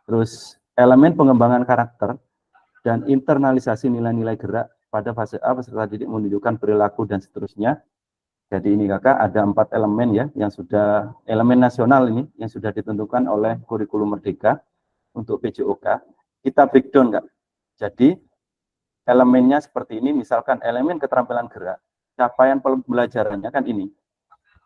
Terus elemen pengembangan karakter dan internalisasi nilai-nilai gerak pada fase A peserta didik menunjukkan perilaku dan seterusnya. Jadi ini kakak ada 4 elemen ya yang sudah elemen nasional ini yang sudah ditentukan oleh kurikulum Merdeka untuk PJOK. Kita breakdown kak. Jadi elemennya seperti ini, misalkan elemen keterampilan gerak. Capaian pembelajarannya kan ini.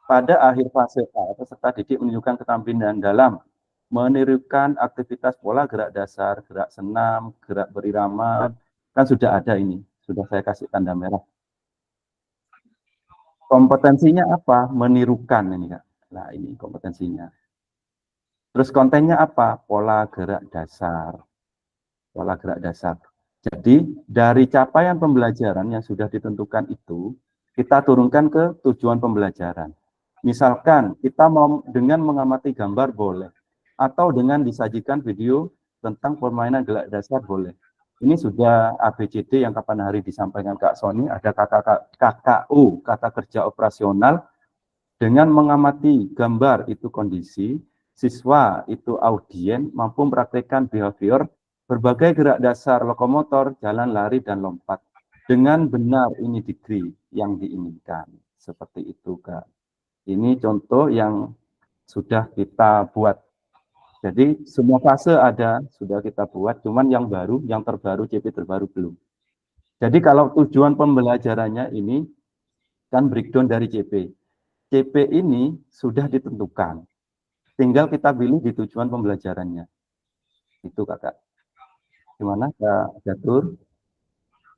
Pada akhir fase A, peserta didik menunjukkan keterampilan dalam menirukan aktivitas pola gerak dasar, gerak senam, gerak berirama, kan sudah ada ini, sudah saya kasih tanda merah. Kompetensinya apa? Menirukan ini Kak. Nah ini kompetensinya. Terus kontennya apa? Pola gerak dasar. Pola gerak dasar. Jadi dari capaian pembelajaran yang sudah ditentukan itu, kita turunkan ke tujuan pembelajaran. Misalkan kita mau dengan mengamati gambar boleh, atau dengan disajikan video tentang permainan gerak dasar boleh. Ini sudah ABCD yang kapan hari disampaikan Kak Sony, ada KKU, kata kerja operasional, dengan mengamati gambar itu kondisi, siswa itu audien, mampu mempraktikkan behavior, berbagai gerak dasar lokomotor, jalan, lari, dan lompat. Dengan benar ini degree yang diinginkan. Seperti itu Kak. Ini contoh yang sudah kita buat. Jadi semua fase ada, sudah kita buat, cuman yang baru, yang terbaru, CP terbaru belum. Jadi kalau tujuan pembelajarannya ini, kan breakdown dari CP. CP ini sudah ditentukan. Tinggal kita pilih di tujuan pembelajarannya. Itu kakak. Gimana Kak Catur?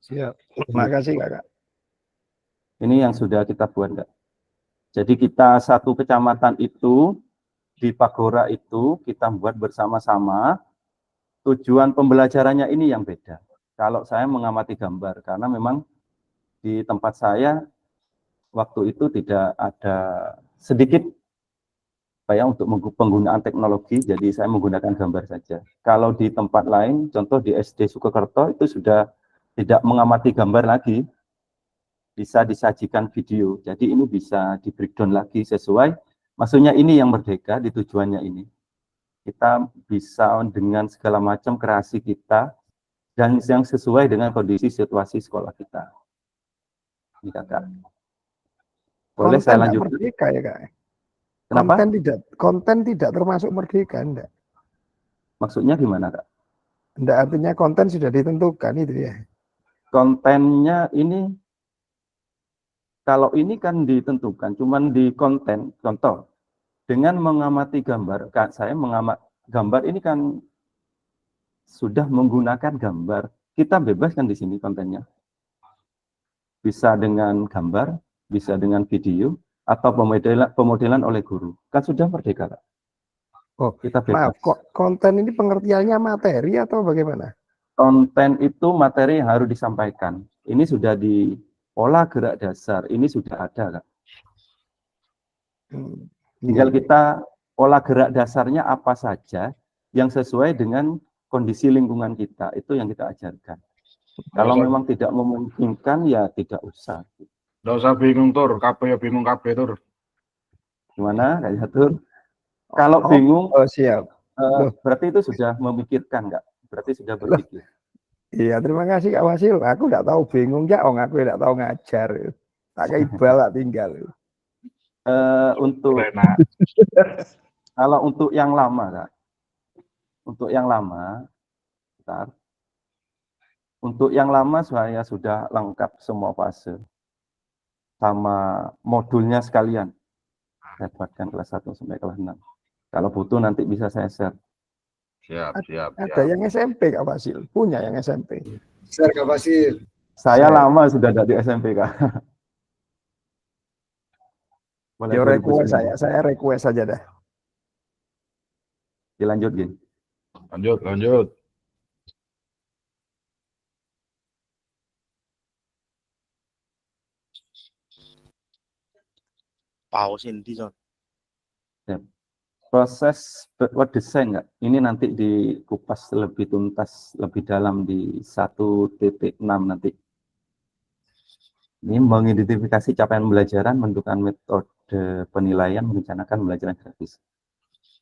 Siap. Terima kasih kakak. Ini yang sudah kita buat Kak. Jadi kita satu kecamatan itu, di Pagora itu kita buat bersama-sama. Tujuan pembelajarannya ini yang beda. Kalau saya mengamati gambar, karena memang di tempat saya waktu itu tidak ada sedikit untuk penggunaan teknologi, jadi saya menggunakan gambar saja. Kalau di tempat lain, contoh di SD Sukokerto itu sudah tidak mengamati gambar lagi, bisa disajikan video. Jadi ini bisa di breakdown lagi sesuai, maksudnya ini yang merdeka di tujuannya ini. Kita bisa dengan segala macam kreasi kita dan yang sesuai dengan kondisi situasi sekolah kita. Ini Kakak. Boleh Konten saya nggak lanjutkan? merdeka ya kak? Kenapa? Konten tidak termasuk merdeka, enggak? Maksudnya gimana, Kak? Enggak, artinya konten sudah ditentukan itu ya. Kontennya ini, kalau ini kan ditentukan, cuman di konten, contoh, dengan mengamati gambar, Kak, saya mengamat gambar ini kan sudah menggunakan gambar, kita bebas kan di sini kontennya. Bisa dengan gambar, bisa dengan video, atau pemodelan oleh guru. Kan sudah merdeka, Kak. Oh, kita bebas. maaf, konten ini pengertiannya materi atau bagaimana? Konten itu materi yang harus disampaikan. Ini sudah di pola gerak dasar, ini sudah ada, Kak. Tinggal kita pola gerak dasarnya apa saja yang sesuai dengan kondisi lingkungan kita, itu yang kita ajarkan. Kalau memang tidak memungkinkan, ya tidak usah. Nggak usah bingung, Tur. Kabeh ya bingung kabeh, Tur. Gimana, Kak Yatur? Kalau bingung, siap. Berarti itu sudah memikirkan, Kak? Berarti sudah berpikir. Iya, terima kasih Kak Wasil. Aku nggak tahu bingung ya, aku nggak tahu ngajar. Tak kaibal tak tinggal. Untuk kalau untuk yang lama, Kak. Untuk yang lama, bentar. Untuk yang lama saya sudah lengkap semua fase sama modulnya sekalian. Saya buatkan kelas 1 sampai kelas 6. Kalau butuh nanti bisa saya share. Siap. Ada yang SMP Kak Wasil, punya yang SMP. Share Kak Wasil. Saya lama sudah dari SMP, Kak. Boleh request saya request saja dah. Dilanjut, Gin. Lanjut. Pausin di John. Proses web design, Kak. Ini nanti dikupas lebih tuntas, lebih dalam di 1.6 nanti. Ini mengidentifikasi capaian pembelajaran, menentukan metode penilaian, merencanakan pembelajaran grafis.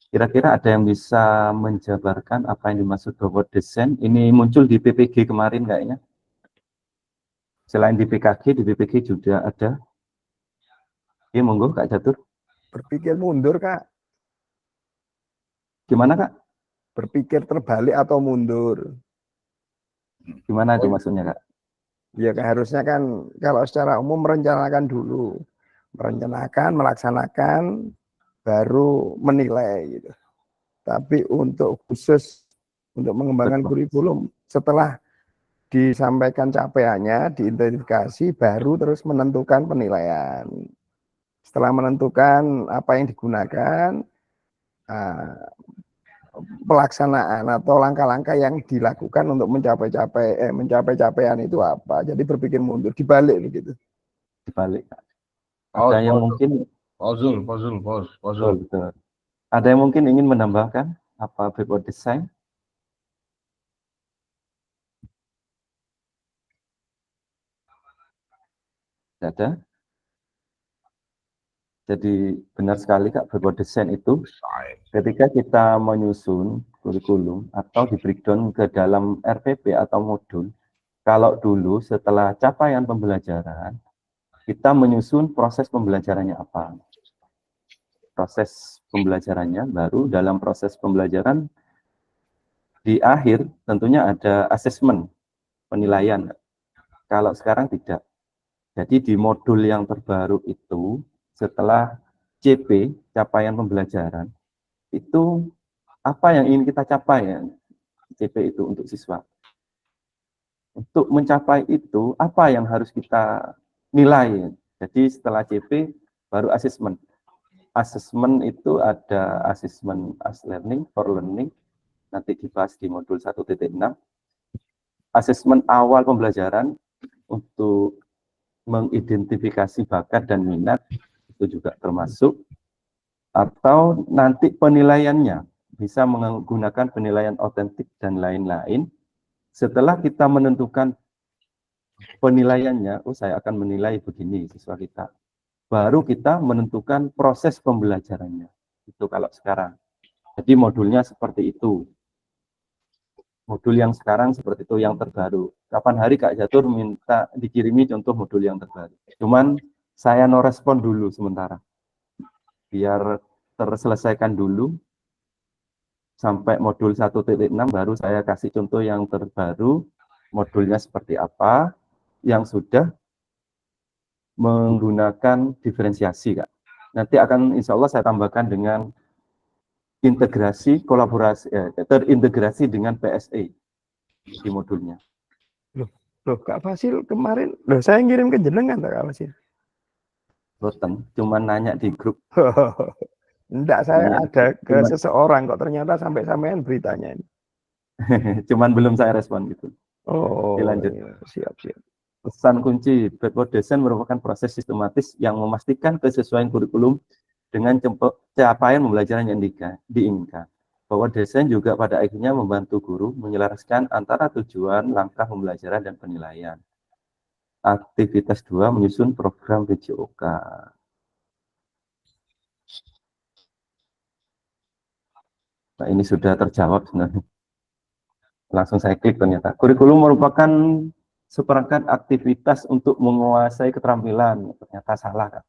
Kira-kira ada yang bisa menjabarkan apa yang dimaksud web design? Ini muncul di PPG kemarin kayaknya. Selain di PKG, di PPG juga ada. Iya, monggo Kak Catur. Berpikir mundur, Kak. Gimana, Kak? Berpikir terbalik atau mundur. Gimana itu maksudnya, Kak? Ya, harusnya kan kalau secara umum merencanakan dulu. Merencanakan, melaksanakan, baru menilai gitu. Tapi untuk khusus untuk mengembangkan kurikulum, setelah disampaikan capaiannya, diidentifikasi, baru terus menentukan penilaian. Setelah menentukan apa yang digunakan, pelaksanaan atau langkah-langkah yang dilakukan untuk mencapai capaian itu apa. Jadi berpikir mundur, dibalik begitu. Dibalik. Ada yang mungkin Betul. Ada yang mungkin ingin menambahkan apa web design? Tidak ada. Jadi benar sekali Kak, web design itu ketika kita menyusun kurikulum atau di breakdown ke dalam RPP atau modul, kalau dulu setelah capaian pembelajaran, kita menyusun proses pembelajarannya apa. Proses pembelajarannya, baru dalam proses pembelajaran di akhir tentunya ada asesmen, penilaian. Kalau sekarang tidak. Jadi di modul yang terbaru itu, setelah CP, capaian pembelajaran, itu apa yang ingin kita capai ya, CP itu untuk siswa. Untuk mencapai itu, apa yang harus kita nilai. Jadi setelah CP, baru asesmen. Asesmen itu ada asesmen as learning, for learning, nanti dibahas di modul 1.6. Asesmen awal pembelajaran untuk mengidentifikasi bakat dan minat, itu juga termasuk. Atau nanti penilaiannya, bisa menggunakan penilaian otentik dan lain-lain. Setelah kita menentukan penilaiannya, saya akan menilai begini siswa kita. Baru kita menentukan proses pembelajarannya. Itu kalau sekarang. Jadi modulnya seperti itu. Modul yang sekarang seperti itu, yang terbaru. Kapan hari Kak Jatur minta dikirimi contoh modul yang terbaru. Cuman saya no respon dulu sementara. Biar terselesaikan dulu sampai modul 1.6 baru saya kasih contoh yang terbaru, modulnya seperti apa, yang sudah menggunakan diferensiasi, Kak. Nanti akan insya Allah saya tambahkan dengan integrasi, kolaborasi, terintegrasi dengan PSE di modulnya. Loh, Kak Fasil kemarin, loh saya ngirim ke jenengan Kak Fasil. Boten, cuman nanya di grup. Enggak, saya Nanya, ada ke cuman, seseorang kok ternyata sampai-sampean beritanya ini. cuman belum saya respon gitu. Oh, Oke, lanjut. iya. Siap. Pesan kunci, blackboard design merupakan proses sistematis yang memastikan kesesuaian kurikulum dengan capaian pembelajaran yang diinginkan. Bahwa desain juga pada akhirnya membantu guru menyelaraskan antara tujuan, langkah pembelajaran, dan penilaian. Aktivitas 2, menyusun program PJOK. Nah, ini sudah terjawab sebenarnya. Langsung saya klik ternyata. Kurikulum merupakan seperangkat aktivitas untuk menguasai keterampilan. Ternyata salah, Kak.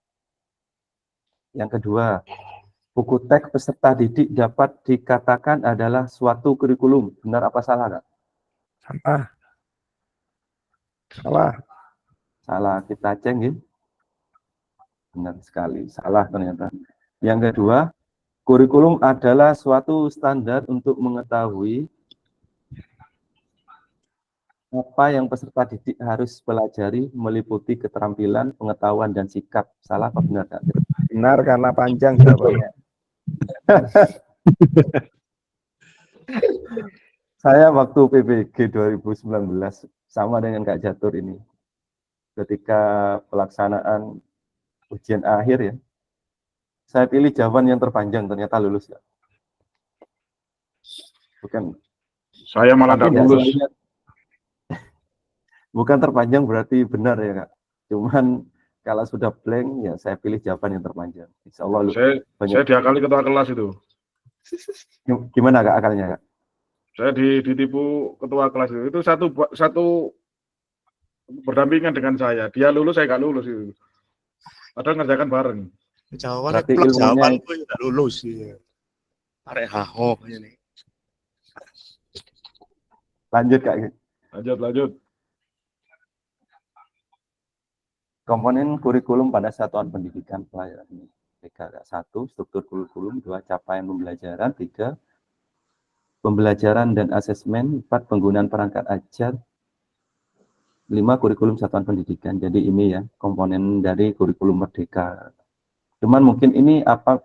Yang kedua, buku teks peserta didik dapat dikatakan adalah suatu kurikulum. Benar apa salah, Kak? Salah, kita cek ya. Benar sekali, salah ternyata. Yang kedua, kurikulum adalah suatu standar untuk mengetahui apa yang peserta didik harus pelajari meliputi keterampilan, pengetahuan, dan sikap. Salah apa benar, Kak? Benar karena panjang jawabannya. Saya waktu PPG 2019 sama dengan Kak Jatur ini. Ketika pelaksanaan ujian akhir ya, saya pilih jawaban yang terpanjang, ternyata lulus, Kak. Bukan. Saya malah nggak lulus. Bukan terpanjang berarti benar ya, Kak. Cuman kalau sudah blank ya saya pilih jawaban yang terpanjang. Insya Allah Saya diakali ketua kelas itu. Gimana Kak akalnya, Kak? Saya ditipu ketua kelas itu. Itu satu berdampingan dengan saya. Dia lulus, saya nggak lulus itu. Padahal ngerjakan bareng. Jawabannya Berarti plus, ilmunya jawabanku tidak lulus. Arek haho ini. Lanjut, Kak. Lanjut. Komponen kurikulum pada satuan pendidikan pelajaran ini. 1. Struktur kurikulum. 2. Capaian pembelajaran. 3. Pembelajaran dan asesmen. 4. Penggunaan perangkat ajar. 5. Kurikulum satuan pendidikan. Jadi ini ya komponen dari kurikulum merdeka. Cuman mungkin ini apa,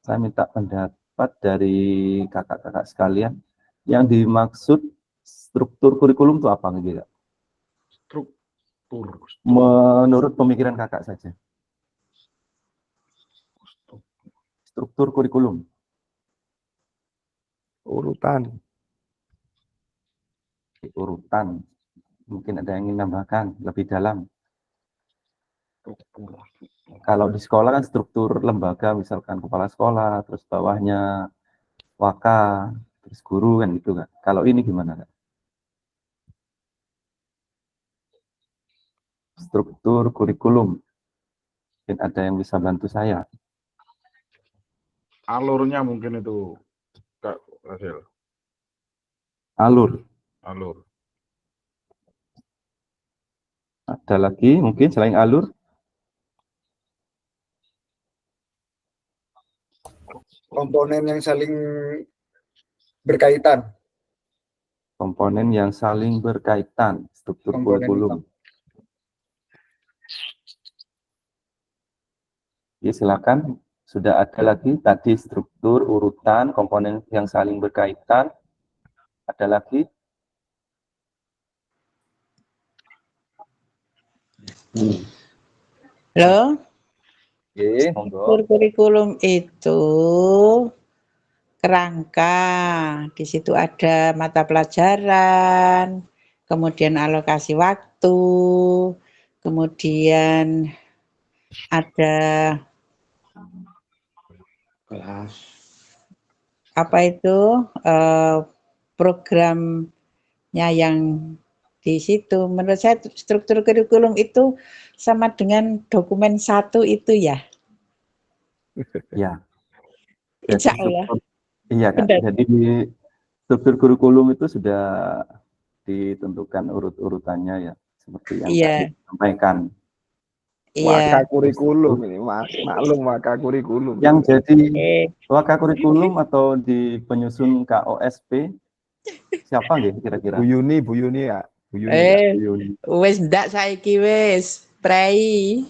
saya minta pendapat dari kakak-kakak sekalian. Yang dimaksud struktur kurikulum itu apa gitu, Kak? Menurut pemikiran kakak saja. Struktur kurikulum. Urutan. Mungkin ada yang ingin nambahkan lebih dalam. Kalau di sekolah kan struktur lembaga, misalkan kepala sekolah, terus bawahnya waka, terus guru kan gitu kan. Kalau ini gimana, Kak? Struktur kurikulum. Mungkin ada yang bisa bantu saya. Alurnya mungkin itu, Kak Fasil. Alur. Ada lagi mungkin selain alur? Komponen yang saling berkaitan. Komponen yang saling berkaitan, struktur kurikulum. Ya, silakan. Sudah ada lagi tadi struktur, urutan, komponen yang saling berkaitan. Ada lagi? Halo? Monggo. Kurikulum itu kerangka, di situ ada mata pelajaran, kemudian alokasi waktu, kemudian ada apa itu programnya yang di situ. Menurut saya struktur kurikulum itu sama dengan dokumen 1 itu ya. Ya, Insya jadi Allah. iya Kak. Benar. Jadi di struktur kurikulum itu sudah ditentukan urut-urutannya ya, seperti yang tadi Iya, disampaikan. Waka iya. kurikulum ini, maklum waka kurikulum. Yang jadi Eh, waka kurikulum atau di penyusun KOSP siapa nggih kira-kira? Bu Yuni ya. Bu Yuni Kak. eh, Bu Yuni. wis ndak saiki wis. Prei.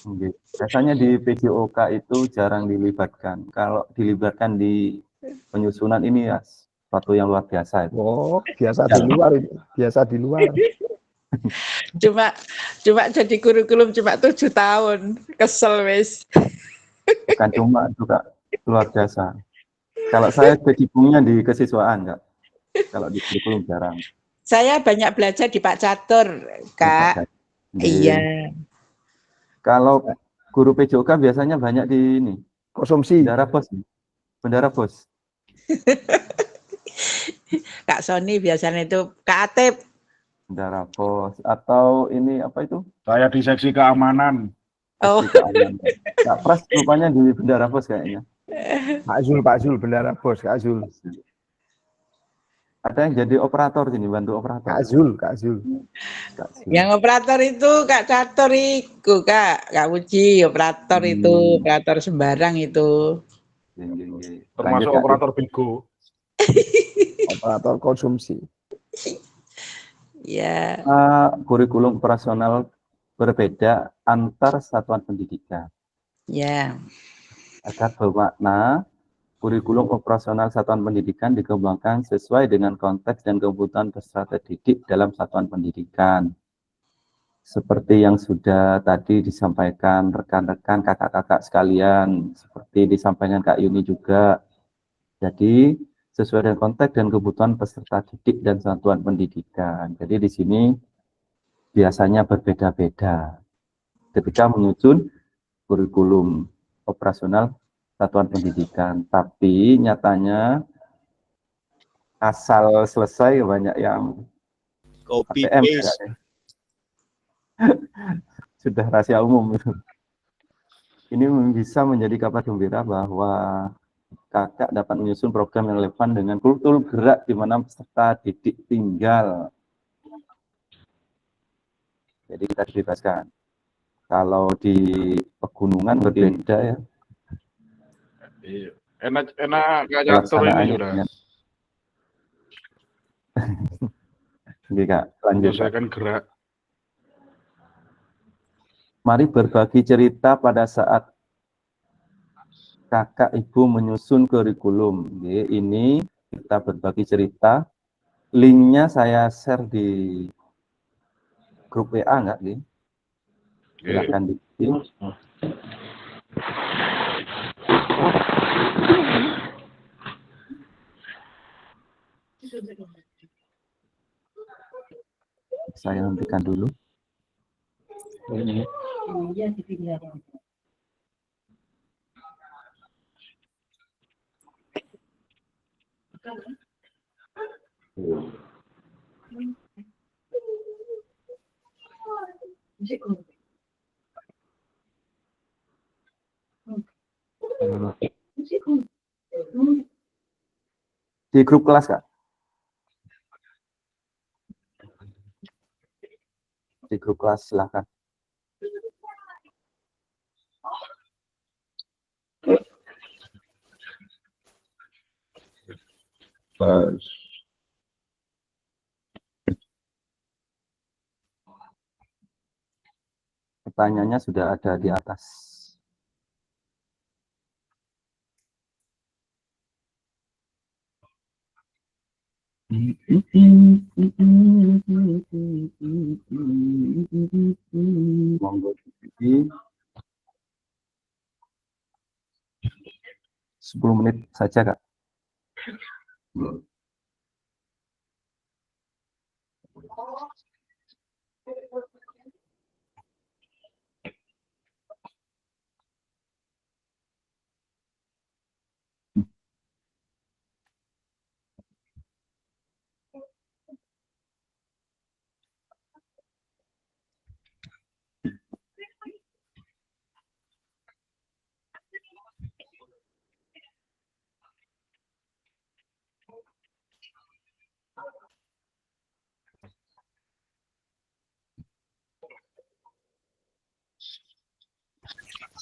Nggih. Biasanya di PJOK itu jarang dilibatkan. Kalau dilibatkan di penyusunan ini ya suatu yang luar biasa itu. Oh, biasa di luar itu. Biasa di luar. Cuma jadi kurikulum cuma 7 tahun. Kesel wis. Bukan cuma juga luar biasa. Kalau saya kecibungnya di kesiswaan, Kak. Kalau di kurikulum jarang. Saya banyak belajar di Pak Catur, Kak. Nggih. Iya. Kalau guru PJOK biasanya banyak di ini, Konsumsi. Bendara Bos. Bendara Bos. Kak Sony biasanya itu Kak Atep. Bendara Bos atau ini apa itu? Saya di seksi keamanan. Oh. Seksi keamanan. Kak Pras rupanya di Bendara Bos kayaknya. Pak Zul, Bendara Bos, Kak Zul. Ada yang jadi operator sini, bantu operator. Kak Zul. Kak Zul. Yang operator itu Kak Catur itu, Kak Uji, operator itu, operator sembarang itu. Termasuk Lanjut, Kak. operator Bigo. Operator konsumsi. Ya. Kurikulum operasional berbeda antar satuan pendidikan. Ya. Agar bermakna kurikulum operasional satuan pendidikan dikembangkan sesuai dengan konteks dan kebutuhan peserta didik dalam satuan pendidikan. Seperti yang sudah tadi disampaikan rekan-rekan kakak-kakak sekalian, seperti disampaikan Kak Yuni juga. Jadi sesuai dengan konteks dan kebutuhan peserta didik dan satuan pendidikan. Jadi di sini biasanya berbeda-beda ketika menyusun kurikulum operasional satuan pendidikan. Tapi nyatanya asal selesai banyak yang Copy ATM paste. ya. Sudah rahasia umum. Ini bisa menjadi kabar gembira bahwa kakak dapat menyusun program yang relevan dengan kultur gerak di mana peserta didik tinggal. Jadi kita dibebaskan. Kalau di pegunungan berbeda ya. Enak Kak Catur ini sudah. Oke Kak, lanjut. Menyelesaikan gerak. Mari berbagi cerita pada saat kakak ibu menyusun kurikulum. Oke, ini kita berbagi cerita. Linknya saya share di grup WA enggak nih? Silakan di. Saya hentikan dulu. Di grup kelas Kak? Di grup kelas silakan. Pertanyaannya sudah ada di atas. Monggo 10 menit saja Kak.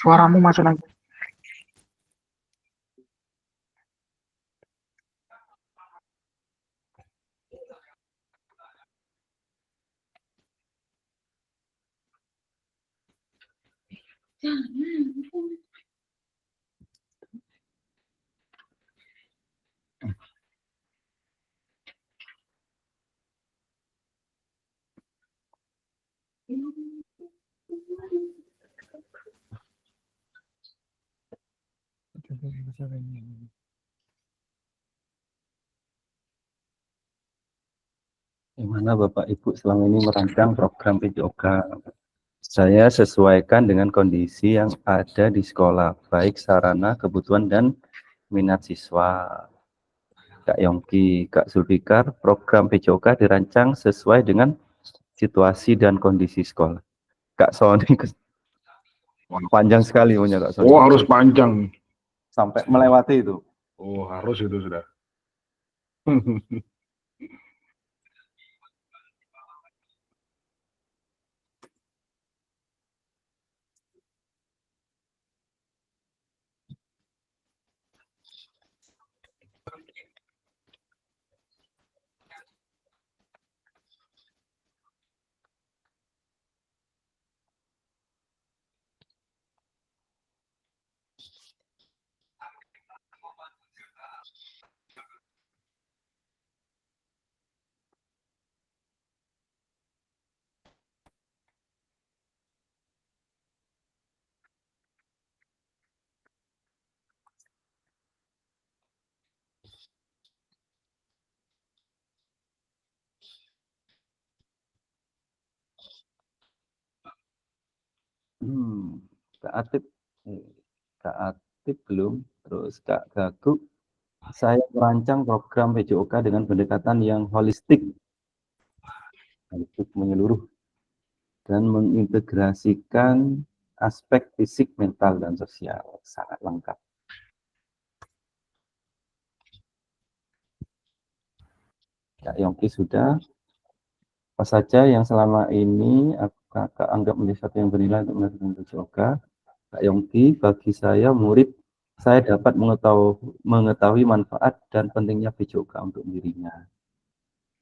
Suaramu masuk lagi. Gimana Bapak Ibu selama ini merancang program PJOK? Saya sesuaikan dengan kondisi yang ada di sekolah, baik sarana, kebutuhan, dan minat siswa. Kak Yongki, Kak Zulfikar, program PJOK dirancang sesuai dengan situasi dan kondisi sekolah. Kak Sony, panjang sekali punya Kak Sony. Oh, harus panjang. Sampai melewati itu. Oh, harus itu sudah. Kak Atip, Kak Atip belum, terus Kak Gaku. Saya merancang program PJOK dengan pendekatan yang holistik menyeluruh dan mengintegrasikan aspek fisik, mental, dan sosial. Sangat lengkap. Kak Yongki sudah. Apa saja yang selama ini Kakak anggap menjadi sesuatu yang bernilai untuk melakukan PJOK? Kak Yongki, bagi saya murid, saya dapat mengetahui manfaat dan pentingnya PJOK untuk dirinya.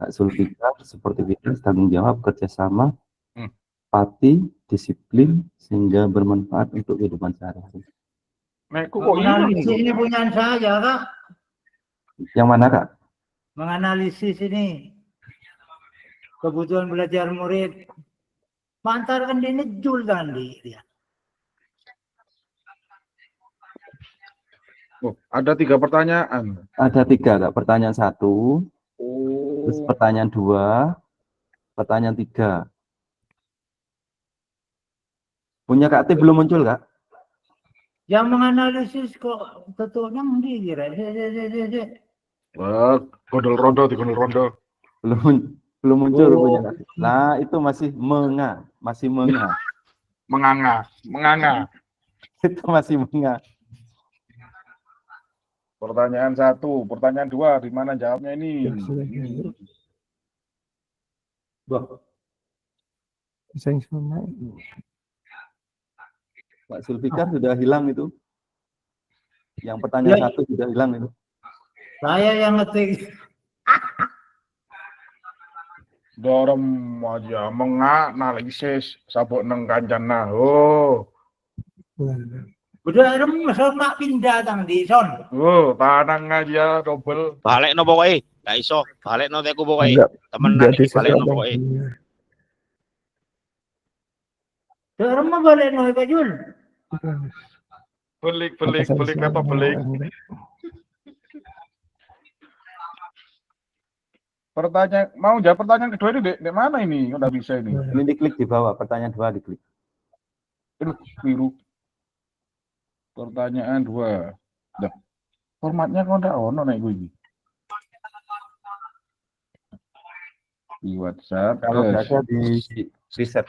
Kak Zulfikar, seperti biasa, tanggung jawab, kerjasama, empati, disiplin, sehingga bermanfaat untuk kehidupan sehari-hari. Menganalisis ini punya saya, Kak. Yang mana, Kak? Menganalisis ini kebutuhan belajar murid. Mantarkan ini jul tadi dia. Oh, ada 3 pertanyaan. Ada 3, Kak. Pertanyaan 1, terus pertanyaan 2, pertanyaan 3. Punya Kak Atip belum muncul, Kak? Yang menganalisis kok tentunya di kira. Wah, gondol rondo. Belum muncul punya Kak Atip. Nah, itu masih menganga. Itu masih menga. Pertanyaan 1, pertanyaan 2, di mana jawabnya ini? Pak Zulfikar sudah hilang itu. Yang pertanyaan 1 sudah hilang itu. Saya yang ngetik. Dorong aja menganalisis sabuk neng kancana. Oh. Udah remes mak pindah tang di son. Oh, tanang aja double. Balik no pokoknya, gak iso. Balik no teku pokoknya. Temenan iki balik no pokoknya. Udah remes balik no Pak Jul. Belik apa belik? Pertanyaan, mau jawab pertanyaan kedua ini di mana ini? Udah bisa ini. Ini diklik di bawah, pertanyaan 2 diklik. Aduh, biru. Pertanyaan 2. Duh, formatnya kok ndak ono nek gue iki. Di WhatsApp. Kalau nggak ada di reset.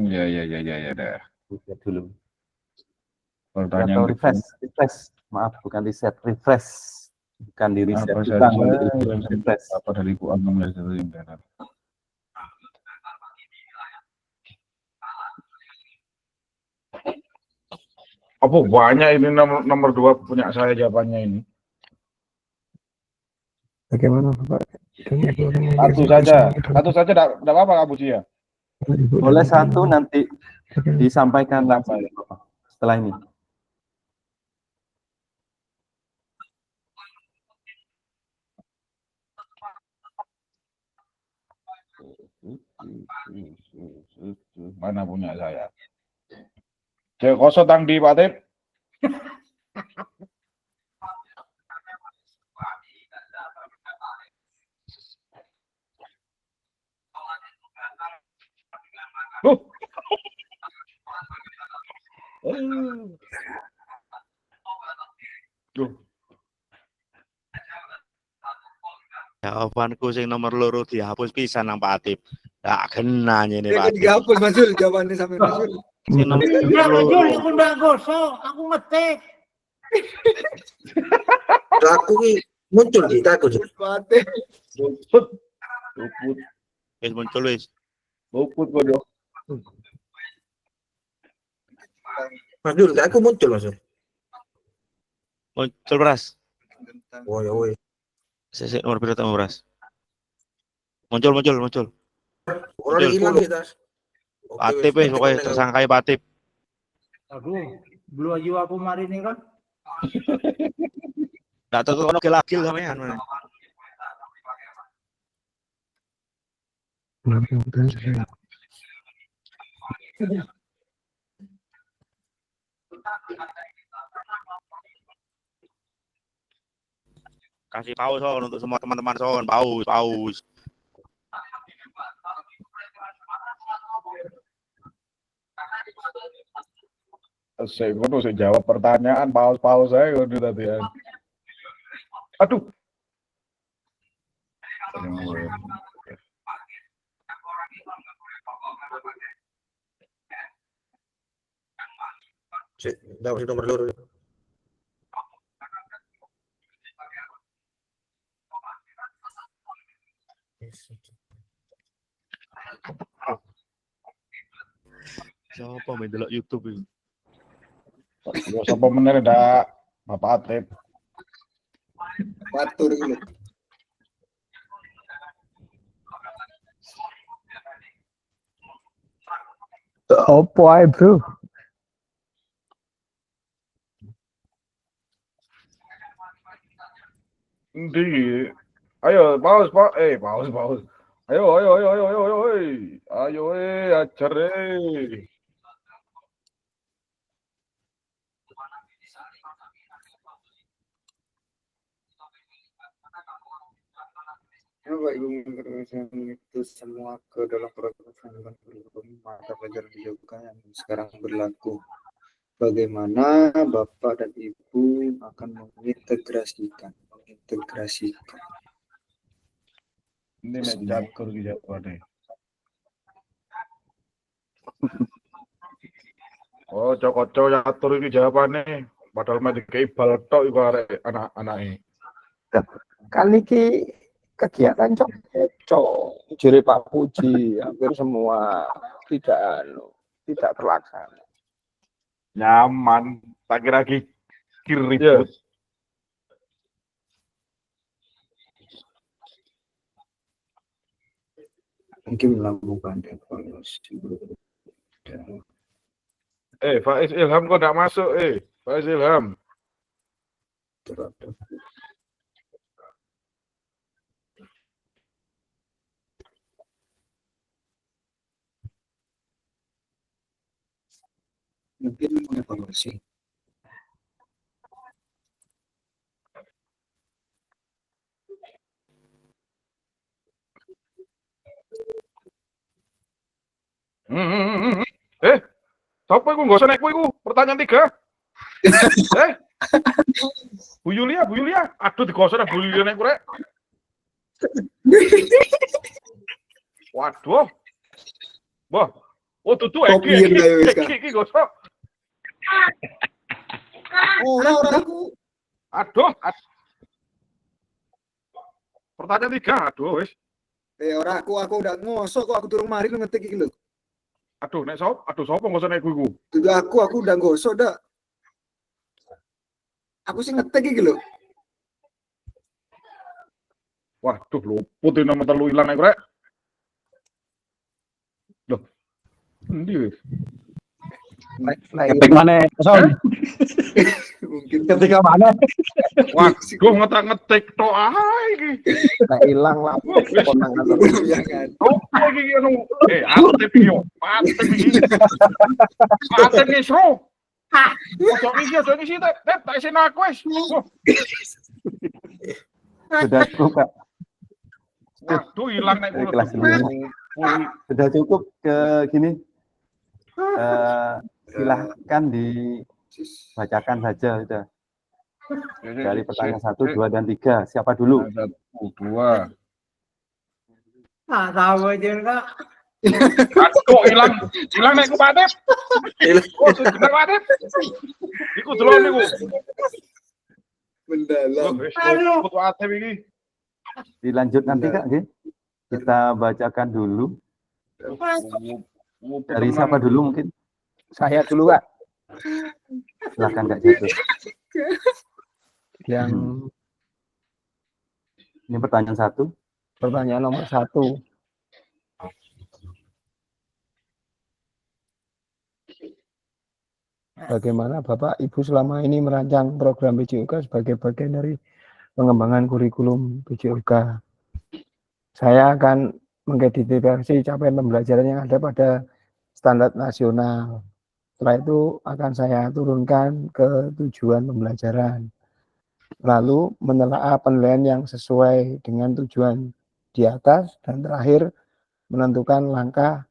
Ya dah. Reset dulu. Pertanyaan refresh. Maaf, bukan reset, refresh. Bukan di reset. Refresh. Apa dari Bu Anum dari internet. Kak Apa banyak ini nomor 2 punya saya jawabannya ini. Bagaimana Bapak? Satu saja tidak apa-apa Kak Puji ya. Boleh satu nanti disampaikan langsung setelah ini. Mana punya saya? Cek kosong tang di Pak Tip. Jawabanku sing nomor loro dihapus pisan nang Pak Atip. Tak kena ini Pak Atip. Dihapus Mas Jul jawabannya sampai Mas Jul. Sing nomor Mas Jul, loro. aku ndak gosok, aku ngetik. Aku ki muncul di aku. Mati. Luput. Wis muncul wis. Luput bodoh. Mas Jul, aku muncul Mas Jul. Muncul beras. Oh ya woi. Sesek nomor berapa beras? Muncul. Orang hilang kita. Pak Atip wis pokoknya tersangkai Pak Atip. Aduh, belum aja aku mari ini kan. Enggak tahu kono gelagil sampean. Kasih paus Son untuk semua teman-teman Son, paus. Saya ngono saya jawab pertanyaan paus saya ngono tadi ya. Aduh. Dapat nomor loro. Siapa main delok YouTube ini? Yo sapa meneh ndak Bapak Atip. Batur gitu. Apa ae, Bro? Ndi? Ayo, paus. Ayo. Ayo, ajar Bapak Ibu itu semua ke dalam proses mata pelajaran PJOK yang sekarang berlaku. Bagaimana Bapak dan Ibu akan mengintegrasikan. Ini nek catur iki jawabannya. Oh, cok catur iki jawabannya. Padahal mah dikei bal tok iku arek anak-anake. Kali ki kegiatan cok jere Pak Puji hampir semua tidak terlaksana. Nyaman, tak kira ribut. Mungkin melakukan evaluasi. Faiz Ilham kok enggak masuk, Faiz Ilham. Terhadap mungkin mengevaluasi. Siapa iku nggak usah naik iku? Pertanyaan 3. Bu Yulia, aduh digosok Bu Yulia naik rek. Waduh. Wah. Oh, tutu iki gosok. Orang aku. Aduh. Pertanyaan 3, aduh wis. Orang aku udah ngosok kok aku turun mari lu ngetik iki lho. Aduh, nek sapa? Aduh, sapa gosok naik iku? Juga aku udah gosok dah. Aku sih ngetek iki lho. Waduh, luput ini nomor telu hilang rek. Loh, endi wis? Ketik mana, Son? Mungkin Ketika mana? Waduh, ngetik tok ae iki. Nek ilang lah konangan terus. belum jangan. Opo iki anu? Aktif yo. Aktif iki. Aktif iki, Bro. Ojo iki sih, tak isin aku wis. Sudah cukup, Kak. Waduh, hilang nek Dari kelas dulu ya. Sudah cukup ke gini. Silahkan dibacakan saja sudah. Dari pertanyaan 1, 2, dan 3. Siapa dulu? 1, 2. Ah, tahu aja Kak. Aduh, hilang nek ku Pak Dep. Oh, sudah Pak Dep. Iku delon niku. Mendalam. Aduh, foto ATM ini. Dilanjut nanti, Kak, nggih. Kita bacakan dulu. Dari siapa dulu mungkin? Saya dulu, Kak. Silakan Kak Jatuh. Yang Ini pertanyaan 1. pertanyaan nomor 1. Bagaimana Bapak Ibu selama ini merancang program PJOK sebagai bagian dari pengembangan kurikulum PJOK? Saya akan mengidentifikasi capaian pembelajaran yang ada pada standar nasional. Setelah itu akan saya turunkan ke tujuan pembelajaran. Lalu menelaah penilaian yang sesuai dengan tujuan di atas, dan terakhir menentukan langkah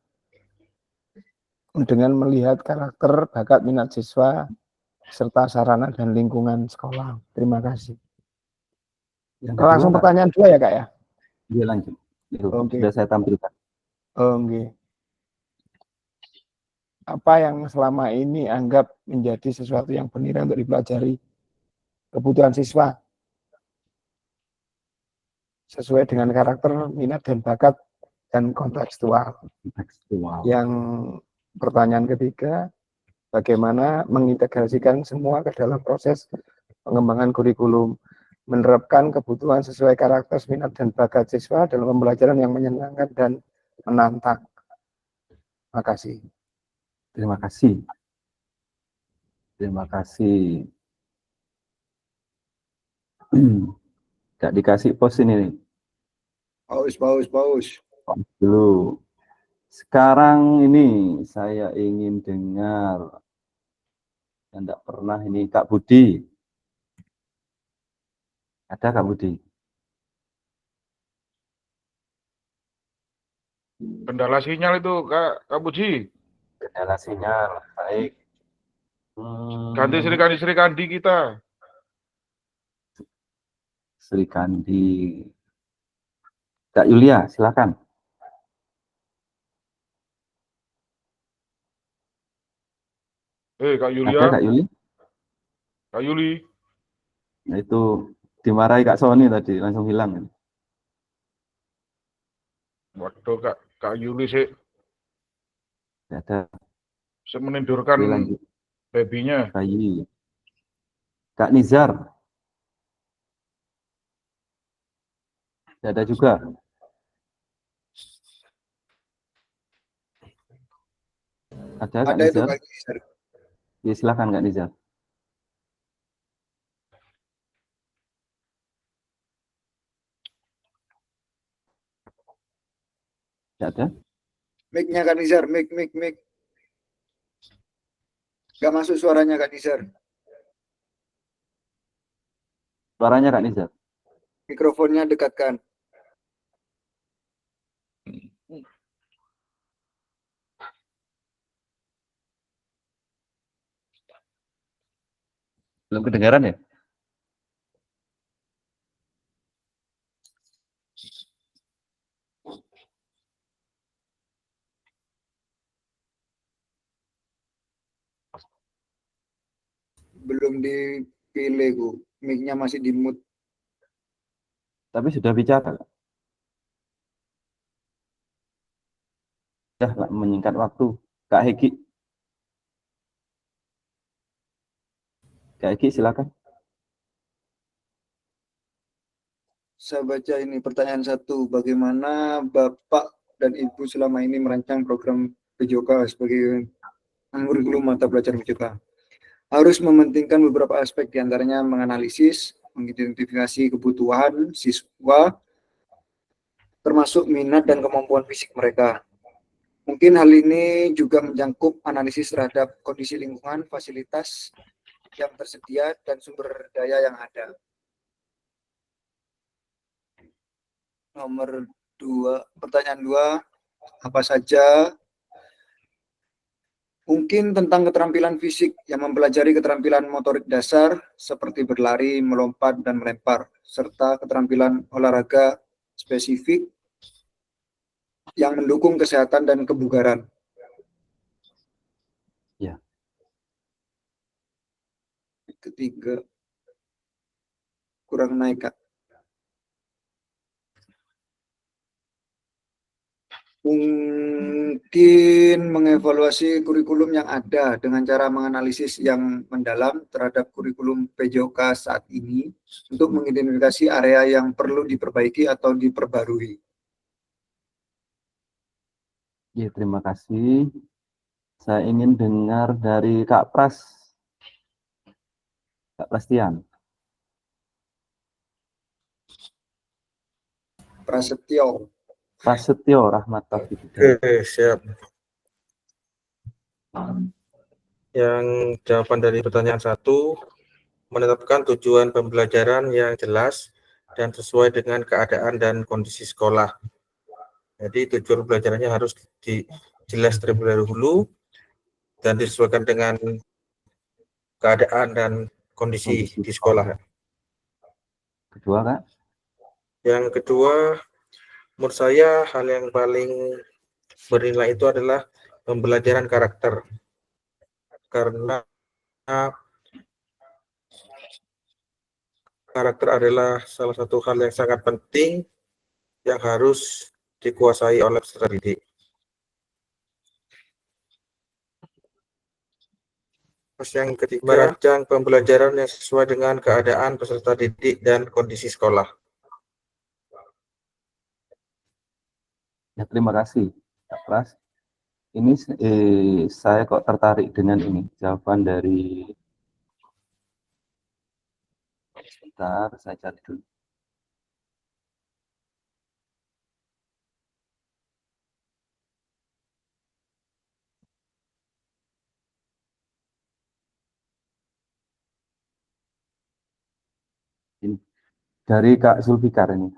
dengan melihat karakter, bakat, minat siswa, serta sarana dan lingkungan sekolah. Terima kasih. Langsung pertanyaan 2 ya, Kak ya? Iya, lanjut. Oke. Sudah saya tampilkan. Oke. Apa yang selama ini anggap menjadi sesuatu yang bernilai untuk dipelajari kebutuhan siswa sesuai dengan karakter, minat, dan bakat, dan kontekstual. Yang pertanyaan ketiga, bagaimana mengintegrasikan semua ke dalam proses pengembangan kurikulum, menerapkan kebutuhan sesuai karakter, minat, dan bakat siswa dalam pembelajaran yang menyenangkan dan menantang. Terima kasih. Terima kasih. Terima kasih. Gak dikasih pos ini nih. Paus. Dulu. Sekarang ini saya ingin dengar yang tidak pernah ini Kak Budi. Ada Kak Budi? Kendala sinyal itu Kak Budi. Kendala sinyal, baik. Ganti Sri Kandi kita. Sri Kandi. Kak Yulia, silakan. Kak Yulia. Ada Kak Yuli? Kak Yuli. Nah, itu dimarahi Kak Sony tadi, langsung hilang. Waduh, Kak Yuli sih. Tidak ada. Saya menidurkan babynya. Bayi. Kak Nizar. Tidak ada juga. Ada Kak Ada itu Nizar? Kak Nizar. Ya, silakan Kak Nizar. Tidak ada? Mic-nya Kak Nizar, mic. Gak masuk suaranya Kak Nizar. Suaranya Kak Nizar. Mikrofonnya dekatkan. Belum kedengaran ya? Belum dipilih, Bu. Mic-nya masih di mute. Tapi sudah bicara. Sudah lah, menyingkat waktu. Kak Heki. Kak Heki, silakan. saya baca ini pertanyaan 1. Bagaimana Bapak dan Ibu selama ini merancang program PJOK sebagai kurikulum mata pelajaran PJOK? Harus mementingkan beberapa aspek, diantaranya menganalisis, mengidentifikasi kebutuhan siswa, termasuk minat dan kemampuan fisik mereka. Mungkin hal ini juga mencakup analisis terhadap kondisi lingkungan, fasilitas yang tersedia, dan sumber daya yang ada. Nomor 2, pertanyaan 2, apa saja? Mungkin tentang keterampilan fisik yang mempelajari keterampilan motorik dasar seperti berlari, melompat, dan melempar, serta keterampilan olahraga spesifik yang mendukung kesehatan dan kebugaran. Ya. Ketiga, kurang naik, Kak. Mungkin mengevaluasi kurikulum yang ada dengan cara menganalisis yang mendalam terhadap kurikulum PJOK saat ini untuk mengidentifikasi area yang perlu diperbaiki atau diperbarui. Ya, terima kasih. Saya ingin dengar dari Kak Pras. Kak Prastian. Prasetyo Rahmat Taufik. Oke, siap. Yang jawaban dari pertanyaan 1, menetapkan tujuan pembelajaran yang jelas dan sesuai dengan keadaan dan kondisi sekolah. Jadi tujuan pembelajarannya harus jelas terlebih dahulu dan disesuaikan dengan keadaan dan kondisi di sekolah. Kedua, Kak? Yang kedua, menurut saya hal yang paling bernilai itu adalah pembelajaran karakter. Karena karakter adalah salah satu hal yang sangat penting yang harus dikuasai oleh peserta didik. Terus yang ketiga, merancang pembelajaran yang sesuai dengan keadaan peserta didik dan kondisi sekolah. Ya, terima kasih, Kak Pras. Ini saya kok tertarik dengan ini, jawaban dari... Sebentar, saya cari dulu. Ini. Dari Kak Zulfikar ini.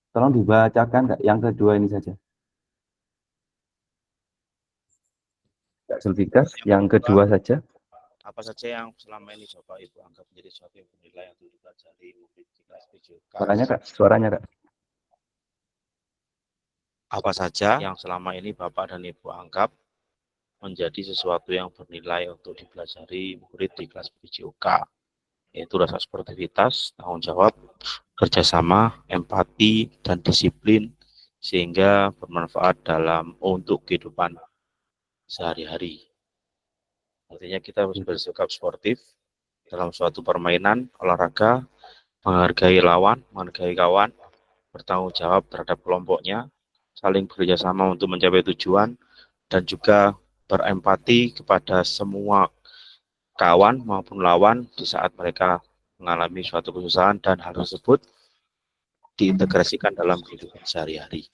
Tolong dibacakan, Kak, yang kedua ini saja. Kak Zulfikar, yang kedua saja. Apa saja yang selama ini Bapak Ibu anggap menjadi sesuatu yang bernilai untuk dipelajari murid di kelas PJOK? Suaranya, Kak. Apa saja yang selama ini Bapak dan Ibu anggap menjadi sesuatu yang bernilai untuk dipelajari murid di kelas PJOK? Yaitu rasa sportivitas, tanggung jawab, kerjasama, empati, dan disiplin, sehingga bermanfaat untuk kehidupan sehari-hari. Artinya kita harus bersikap sportif dalam suatu permainan, olahraga, menghargai lawan, menghargai kawan, bertanggung jawab terhadap kelompoknya, saling bekerjasama untuk mencapai tujuan, dan juga berempati kepada semua kawan maupun lawan di saat mereka mengalami suatu kesusahan, dan hal tersebut diintegrasikan dalam kehidupan sehari-hari.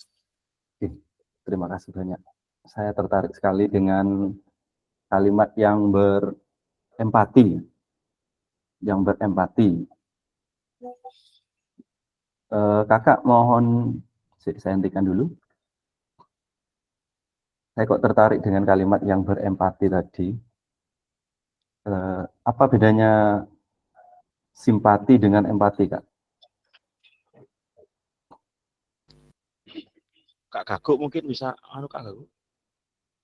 Terima kasih banyak. Saya tertarik sekali dengan kalimat yang berempati. Kakak mohon saya hentikan dulu. Saya kok tertarik dengan kalimat yang berempati tadi. Apa bedanya simpati dengan empati, Kak? Kak Gaguk mungkin bisa, Kak Gaguk,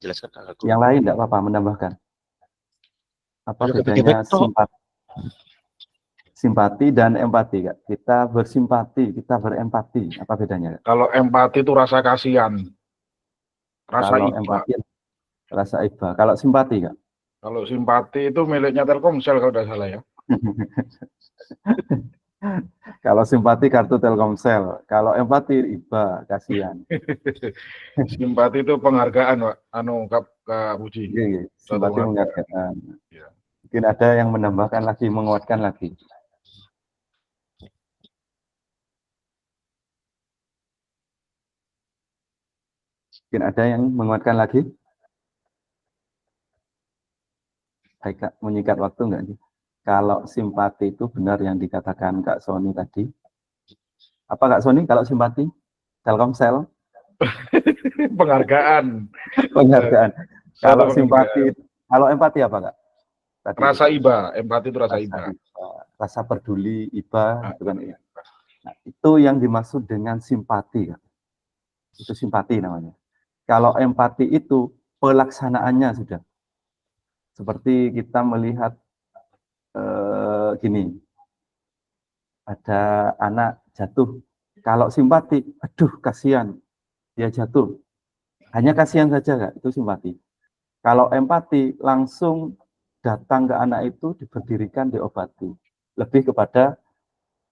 jelaskan Kak Gaguk. Yang lain tidak apa-apa, menambahkan. Apa bedanya simpati dan empati, Kak? Kita bersimpati, kita berempati. Apa bedanya, Kak? Kalau empati itu rasa kasihan, rasa iba. Empati, rasa iba. Kalau simpati, Kak? Kalau simpati itu miliknya Telkomsel kalau tidak salah ya. Kalau simpati kartu Telkomsel, kalau empati IBA, kasihan. Simpati itu penghargaan, Pak. Kak Puji. Iya, iya. Suatu Simpati penghargaan. menghargaan. Ya. Mungkin ada yang menambahkan lagi, menguatkan lagi. Mungkin ada yang menguatkan lagi? Baik, Kak, menyikat waktu enggak nih? Kalau simpati itu benar yang dikatakan Kak Sony tadi. Apa Kak Sony kalau simpati? Telkomsel? Penghargaan. Penghargaan. Kalau Suatu simpati, penghargaan. kalau empati apa Kak? Tadi Rasa iba, empati itu rasa iba. Rasa peduli, iba, gitu kan ya. Nah, itu yang dimaksud dengan simpati, Kak. Itu simpati namanya. Kalau empati itu pelaksanaannya sudah. Seperti kita melihat gini, ada anak jatuh. Kalau simpati, aduh kasihan, dia jatuh. Hanya kasihan saja, Kak, itu simpati. Kalau empati, langsung datang ke anak itu, diberdirikan, diobati. Lebih kepada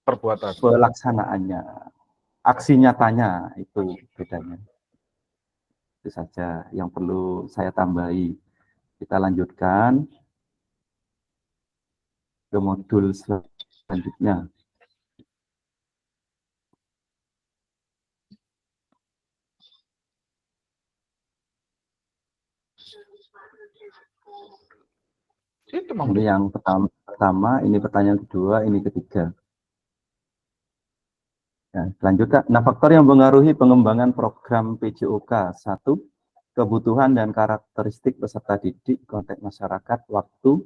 perbuatan, pelaksanaannya, aksi nyatanya, itu bedanya. Itu saja yang perlu saya tambahi. Kita lanjutkan ke modul selanjutnya. Ini yang pertama, ini pertanyaan kedua, ini ketiga. Nah, lanjut Kak. Nah, faktor yang mempengaruhi pengembangan program PJOK. 1. Kebutuhan dan karakteristik peserta didik, konteks masyarakat, waktu,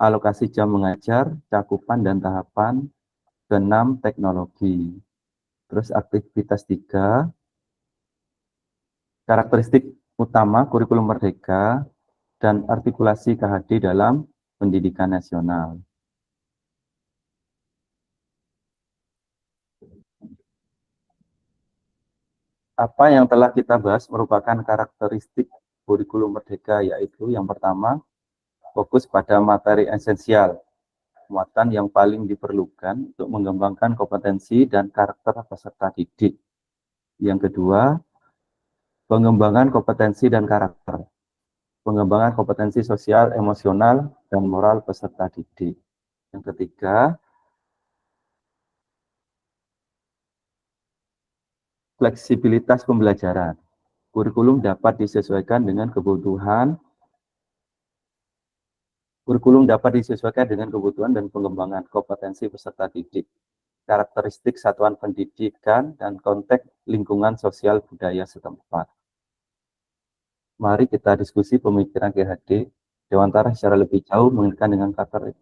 alokasi jam mengajar, cakupan dan tahapan. 6. Teknologi. Terus aktivitas 3. Karakteristik utama kurikulum merdeka dan artikulasi KHD dalam pendidikan nasional. Apa yang telah kita bahas merupakan karakteristik kurikulum merdeka, yaitu yang pertama, fokus pada materi esensial, muatan yang paling diperlukan untuk mengembangkan kompetensi dan karakter peserta didik. Yang kedua, pengembangan kompetensi dan karakter, pengembangan kompetensi sosial, emosional, dan moral peserta didik. Yang ketiga, fleksibilitas pembelajaran. Kurikulum dapat disesuaikan dengan kebutuhan dan pengembangan kompetensi peserta didik, karakteristik satuan pendidikan, dan konteks lingkungan sosial budaya setempat. Mari kita diskusi pemikiran GHD Dewantara secara lebih jauh mengenai dengan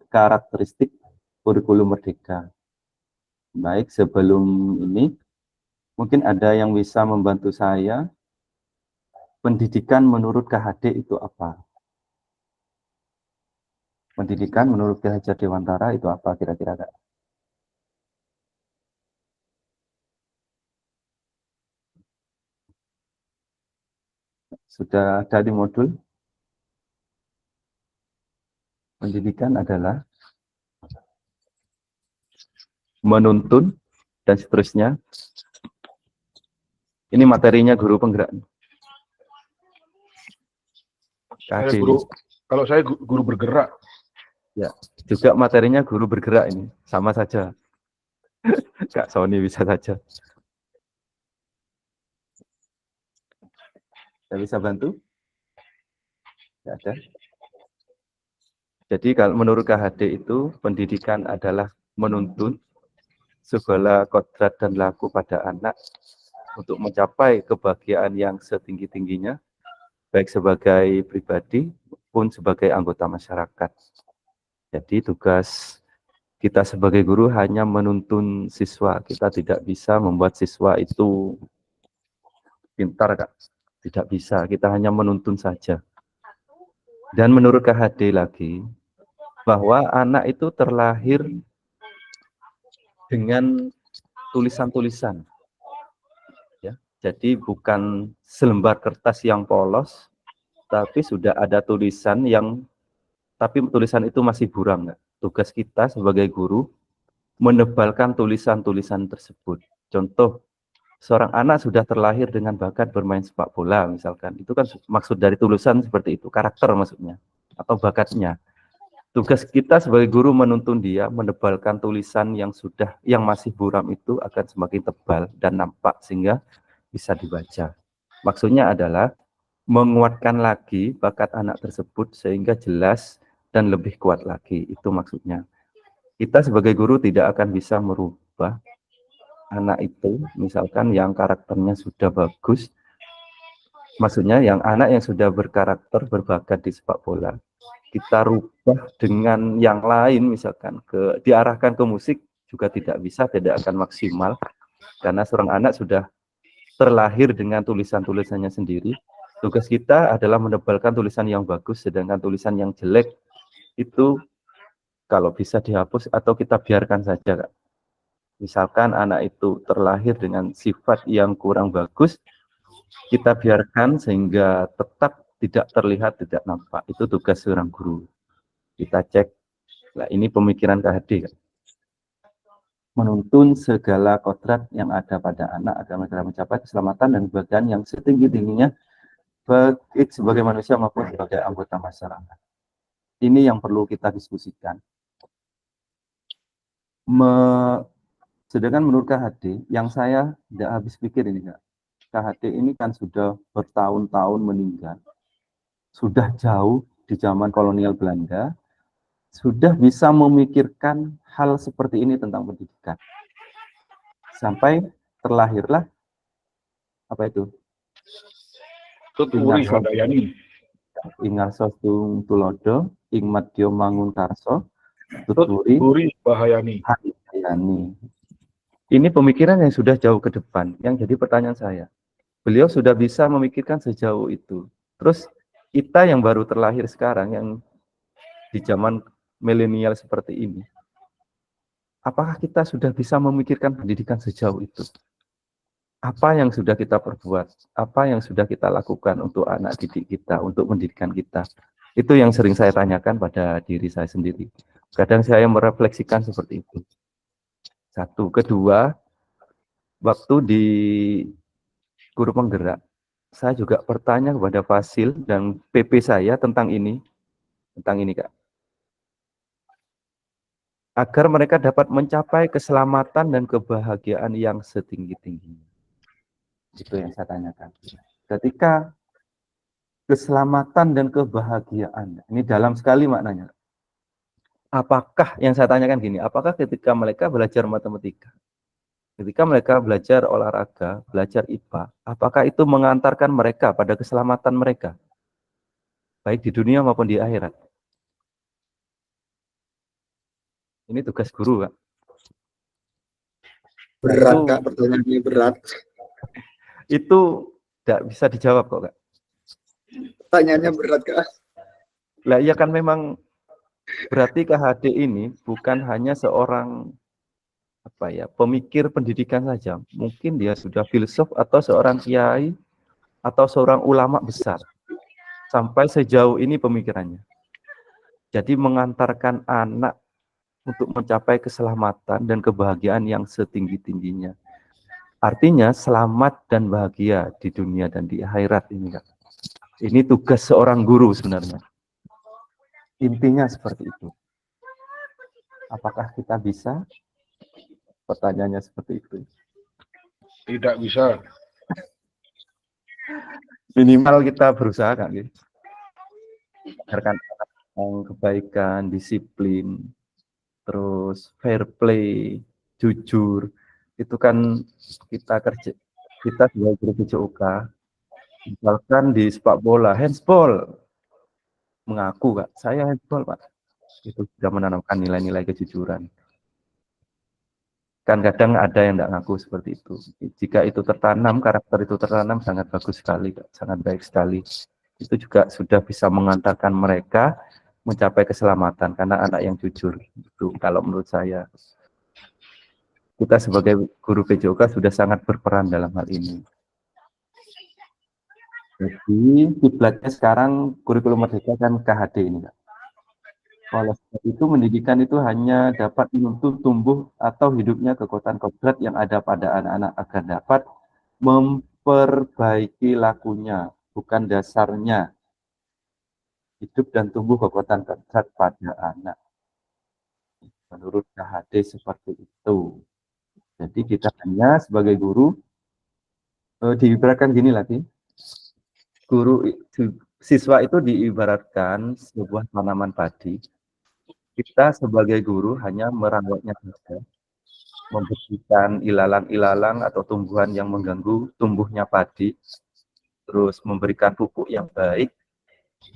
karakteristik kurikulum merdeka. Baik, sebelum ini, mungkin ada yang bisa membantu saya. Pendidikan menurut KHD itu apa? Pendidikan menurut GHD Dewantara itu apa kira-kira, Kak? Sudah ada di modul? Pendidikan adalah menuntun dan seterusnya. Ini materinya guru penggerak. Kalau saya guru bergerak. Ya, juga materinya guru bergerak ini, sama saja. Kak Sony bisa saja. Saya bisa bantu? Tidak ada. Jadi kalau menurut KHD itu, pendidikan adalah menuntun segala kodrat dan laku pada anak untuk mencapai kebahagiaan yang setinggi-tingginya, baik sebagai pribadi maupun sebagai anggota masyarakat. Jadi tugas kita sebagai guru hanya menuntun siswa. Kita tidak bisa membuat siswa itu pintar, Kak. Tidak bisa, kita hanya menuntun saja. Dan menurut KHD lagi, bahwa anak itu terlahir dengan tulisan-tulisan. Ya, jadi bukan selembar kertas yang polos, tapi sudah ada tulisan yang, tapi tulisan itu masih buram. Tugas kita sebagai guru, menebalkan tulisan-tulisan tersebut. Contoh, seorang anak sudah terlahir dengan bakat bermain sepak bola misalkan. Itu kan maksud dari tulisan seperti itu, karakter maksudnya atau bakatnya. Tugas kita sebagai guru menuntun dia menebalkan tulisan yang masih buram itu akan semakin tebal dan nampak sehingga bisa dibaca. Maksudnya adalah menguatkan lagi bakat anak tersebut sehingga jelas dan lebih kuat lagi. Itu maksudnya. Kita sebagai guru tidak akan bisa merubah anak itu, misalkan yang karakternya sudah bagus, maksudnya yang anak yang sudah berkarakter, berbakat di sepak bola, kita rubah dengan yang lain, misalkan diarahkan ke musik juga tidak bisa, tidak akan maksimal, karena seorang anak sudah terlahir dengan tulisan-tulisannya sendiri. Tugas kita adalah menebalkan tulisan yang bagus, sedangkan tulisan yang jelek itu kalau bisa dihapus atau kita biarkan saja, Kak. Misalkan anak itu terlahir dengan sifat yang kurang bagus, kita biarkan sehingga tetap tidak terlihat, tidak nampak. Itu tugas seorang guru. Kita cek, nah ini pemikiran KHD. Menuntun segala kodrat yang ada pada anak agar mereka mencapai keselamatan dan kebahagiaan yang setinggi-tingginya baik sebagai manusia maupun sebagai anggota masyarakat. Ini yang perlu kita diskusikan. Sedangkan menurut KHD, yang saya tidak habis pikir ini, Kak. KHD ini kan sudah bertahun-tahun meninggal, sudah jauh di zaman kolonial Belanda, sudah bisa memikirkan hal seperti ini tentang pendidikan. Sampai terlahirlah, apa itu? Tuturi Handayani. Ingarso Sung Tulodo, Ing Madya Mangun Karso, Tuturi Bahayani. Ini pemikiran yang sudah jauh ke depan. Yang jadi pertanyaan saya, beliau sudah bisa memikirkan sejauh itu. Terus kita yang baru terlahir sekarang, yang di zaman milenial seperti ini, apakah kita sudah bisa memikirkan pendidikan sejauh itu? Apa yang sudah kita perbuat? Apa yang sudah kita lakukan untuk anak didik kita, untuk pendidikan kita? Itu yang sering saya tanyakan pada diri saya sendiri. Kadang saya merefleksikan seperti itu. Satu. Kedua, waktu di guru penggerak, saya juga bertanya kepada Fasil dan PP saya tentang ini, Kak. Agar mereka dapat mencapai keselamatan dan kebahagiaan yang setinggi-tingginya. Itu yang saya tanyakan. Ketika keselamatan dan kebahagiaan, ini dalam sekali maknanya. Apakah, yang saya tanyakan gini, apakah ketika mereka belajar matematika, ketika mereka belajar olahraga, belajar IPA, apakah itu mengantarkan mereka pada keselamatan mereka, baik di dunia maupun di akhirat? Ini tugas guru, Kak. Berat, Kak, pertanyaannya berat. Itu tidak bisa dijawab kok, Kak. Pertanyaannya berat, Kak. Lah iya kan, memang berarti KHD ini bukan hanya seorang pemikir pendidikan saja. Mungkin dia sudah filsuf atau seorang kiai atau seorang ulama besar. Sampai sejauh ini pemikirannya. Jadi mengantarkan anak untuk mencapai keselamatan dan kebahagiaan yang setinggi-tingginya. Artinya selamat dan bahagia di dunia dan di akhirat ini, Kak. Ini tugas seorang guru sebenarnya. Intinya seperti itu. Apakah kita bisa? Pertanyaannya seperti itu. Tidak bisa. Minimal kita berusaha, Kak. Agarkan kebaikan, disiplin, terus fair play, jujur. Itu kan kita sebagai guru PJOK, misalkan di sepak bola, handsball, mengaku, Kak, saya handball, Pak. Itu sudah menanamkan nilai-nilai kejujuran. Kan kadang ada yang tidak ngaku seperti itu. Jika itu tertanam, karakter itu tertanam, sangat bagus sekali, Kak. Sangat baik sekali. Itu juga sudah bisa mengantarkan mereka mencapai keselamatan, karena anak yang jujur. Itu kalau menurut saya. Kita sebagai guru PJOK sudah sangat berperan dalam hal ini. Jadi kiblatnya sekarang kurikulum merdeka kan KHD ini, Kak. Oleh sebab itu pendidikan itu hanya dapat menuntut tumbuh atau hidupnya kekuatan kodrat yang ada pada anak-anak agar dapat memperbaiki lakunya, bukan dasarnya. Hidup dan tumbuh kekuatan kodrat pada anak. Menurut KHD seperti itu. Jadi kita hanya sebagai guru diibaratkan gini lagi. Siswa itu diibaratkan sebuah tanaman padi. Kita sebagai guru hanya merawatnya saja, membersihkan ilalang-ilalang atau tumbuhan yang mengganggu tumbuhnya padi, terus memberikan pupuk yang baik,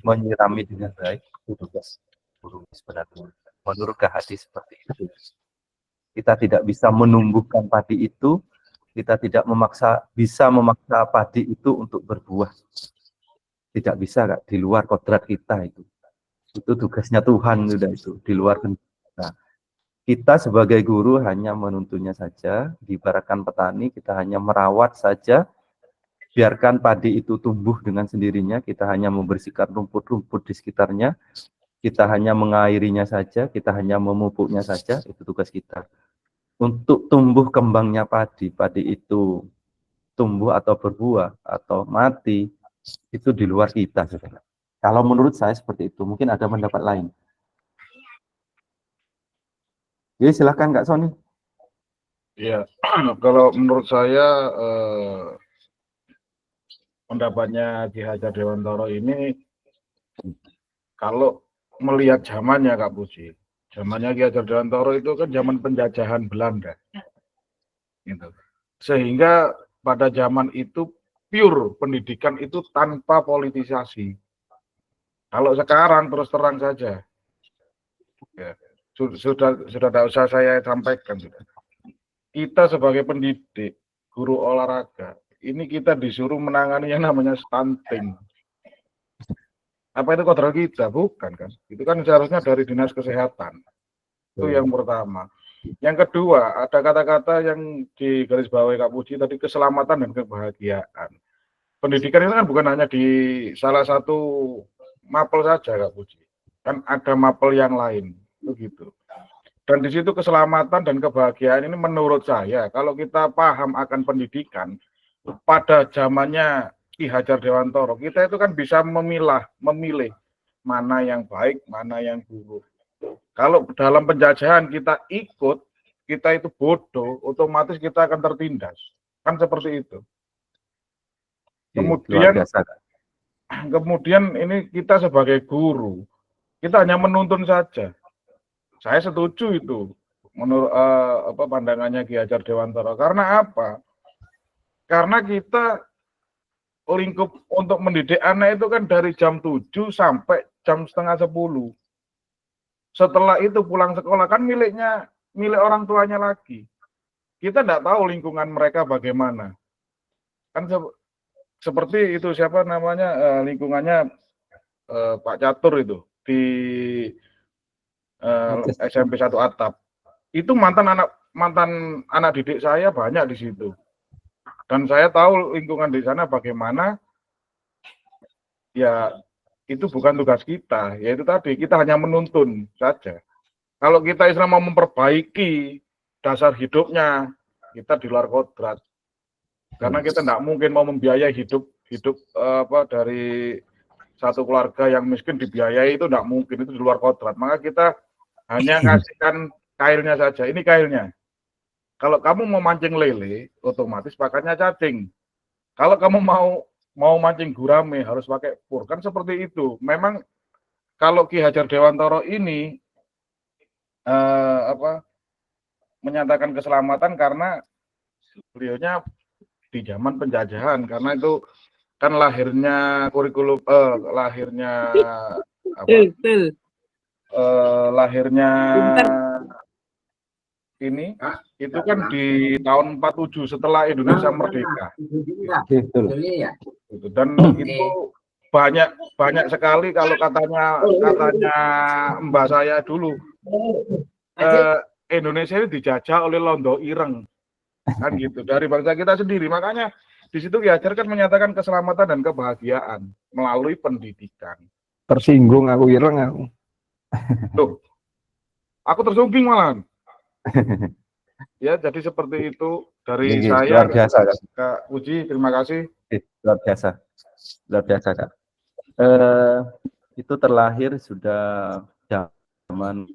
menyirami dengan baik, itu tugas guru sebenarnya. Menurut KHD seperti itu. Kita tidak bisa menumbuhkan padi itu, kita tidak bisa memaksa padi itu untuk berbuah. Tidak bisa, Kak, di luar kodrat kita itu. Itu tugasnya Tuhan sudah itu, di luar kita. Kita sebagai guru hanya menuntunnya saja, diibaratkan petani, kita hanya merawat saja, biarkan padi itu tumbuh dengan sendirinya, kita hanya membersihkan rumput-rumput di sekitarnya, kita hanya mengairinya saja, kita hanya memupuknya saja, itu tugas kita. Untuk tumbuh kembangnya padi itu tumbuh atau berbuah atau mati, itu di luar kita, saudara. Kalau menurut saya seperti itu, mungkin ada pendapat lain. Jadi silakan Kak Sony. Ya, kalau menurut saya pendapatnya Ki Hajar Dewantara ini, kalau melihat zamannya Kak Puji, zamannya Ki Hajar Dewantara itu kan zaman penjajahan Belanda, gitu. Sehingga pada zaman itu pure pendidikan itu tanpa politisasi. Kalau sekarang terus terang saja, ya, sudah tidak usah saya sampaikan. Kita sebagai pendidik, guru olahraga, ini kita disuruh menangani yang namanya stunting. Apa itu kodrat kita? Bukan kan? Itu kan seharusnya dari Dinas Kesehatan. Itu yang pertama. Yang kedua, ada kata-kata yang digarisbawahi Kak Puji tadi, keselamatan dan kebahagiaan. Pendidikan itu kan bukan hanya di salah satu mapel saja Kak Puji. Kan ada mapel yang lain, begitu. Dan di situ keselamatan dan kebahagiaan ini menurut saya, kalau kita paham akan pendidikan, pada zamannya Ki Hajar Dewantara, kita itu kan bisa memilih mana yang baik, mana yang buruk. Kalau dalam penjajahan kita ikut, kita itu bodoh, otomatis kita akan tertindas. Kan seperti itu. Kemudian ini kita sebagai guru, kita hanya menuntun saja. Saya setuju itu menurut pandangannya Ki Hajar Dewantara. Karena apa? Karena kita lingkup untuk mendidik anak itu kan dari jam 7 sampai jam setengah 10. Setelah itu pulang sekolah kan milik orang tuanya lagi. Kita tidak tahu lingkungan mereka bagaimana. Kan seperti itu siapa namanya lingkungannya Pak Catur itu di SMP 1 Atap. Itu mantan anak didik saya banyak di situ. Dan saya tahu lingkungan di sana bagaimana. Ya itu bukan tugas kita, yaitu tadi kita hanya menuntun saja. Kalau kita Islam mau memperbaiki dasar hidupnya, kita di luar kodrat. Karena kita tidak mungkin mau membiayai hidup dari satu keluarga yang miskin dibiayai, itu tidak mungkin, itu di luar kodrat. Maka kita hanya kasihkan kailnya saja. Ini kailnya. Kalau kamu mau mancing lele, otomatis pakainya cacing. Kalau kamu mau mancing gurame harus pakai pur, kan seperti itu. Memang kalau Ki Hajar Dewantara ini menyatakan keselamatan karena beliaunya di zaman penjajahan, karena itu kan lahirnya kurikulum lahirnya ini itu kan di tahun 47 setelah Indonesia merdeka. Dan itu banyak sekali kalau katanya mbak saya dulu Indonesia ini dijajah oleh Londo Ireng kan gitu dari bangsa kita sendiri. Makanya di situ Ki Hajar kan menyatakan keselamatan dan kebahagiaan melalui pendidikan. Tersinggung aku Ireng aku. Loh, aku tersungking malahan. Ya, jadi seperti itu dari Gini, saya, luar biasa Kak. Kak Puji, terima kasih. Luar biasa, luar biasa Kak. Itu terlahir sudah zaman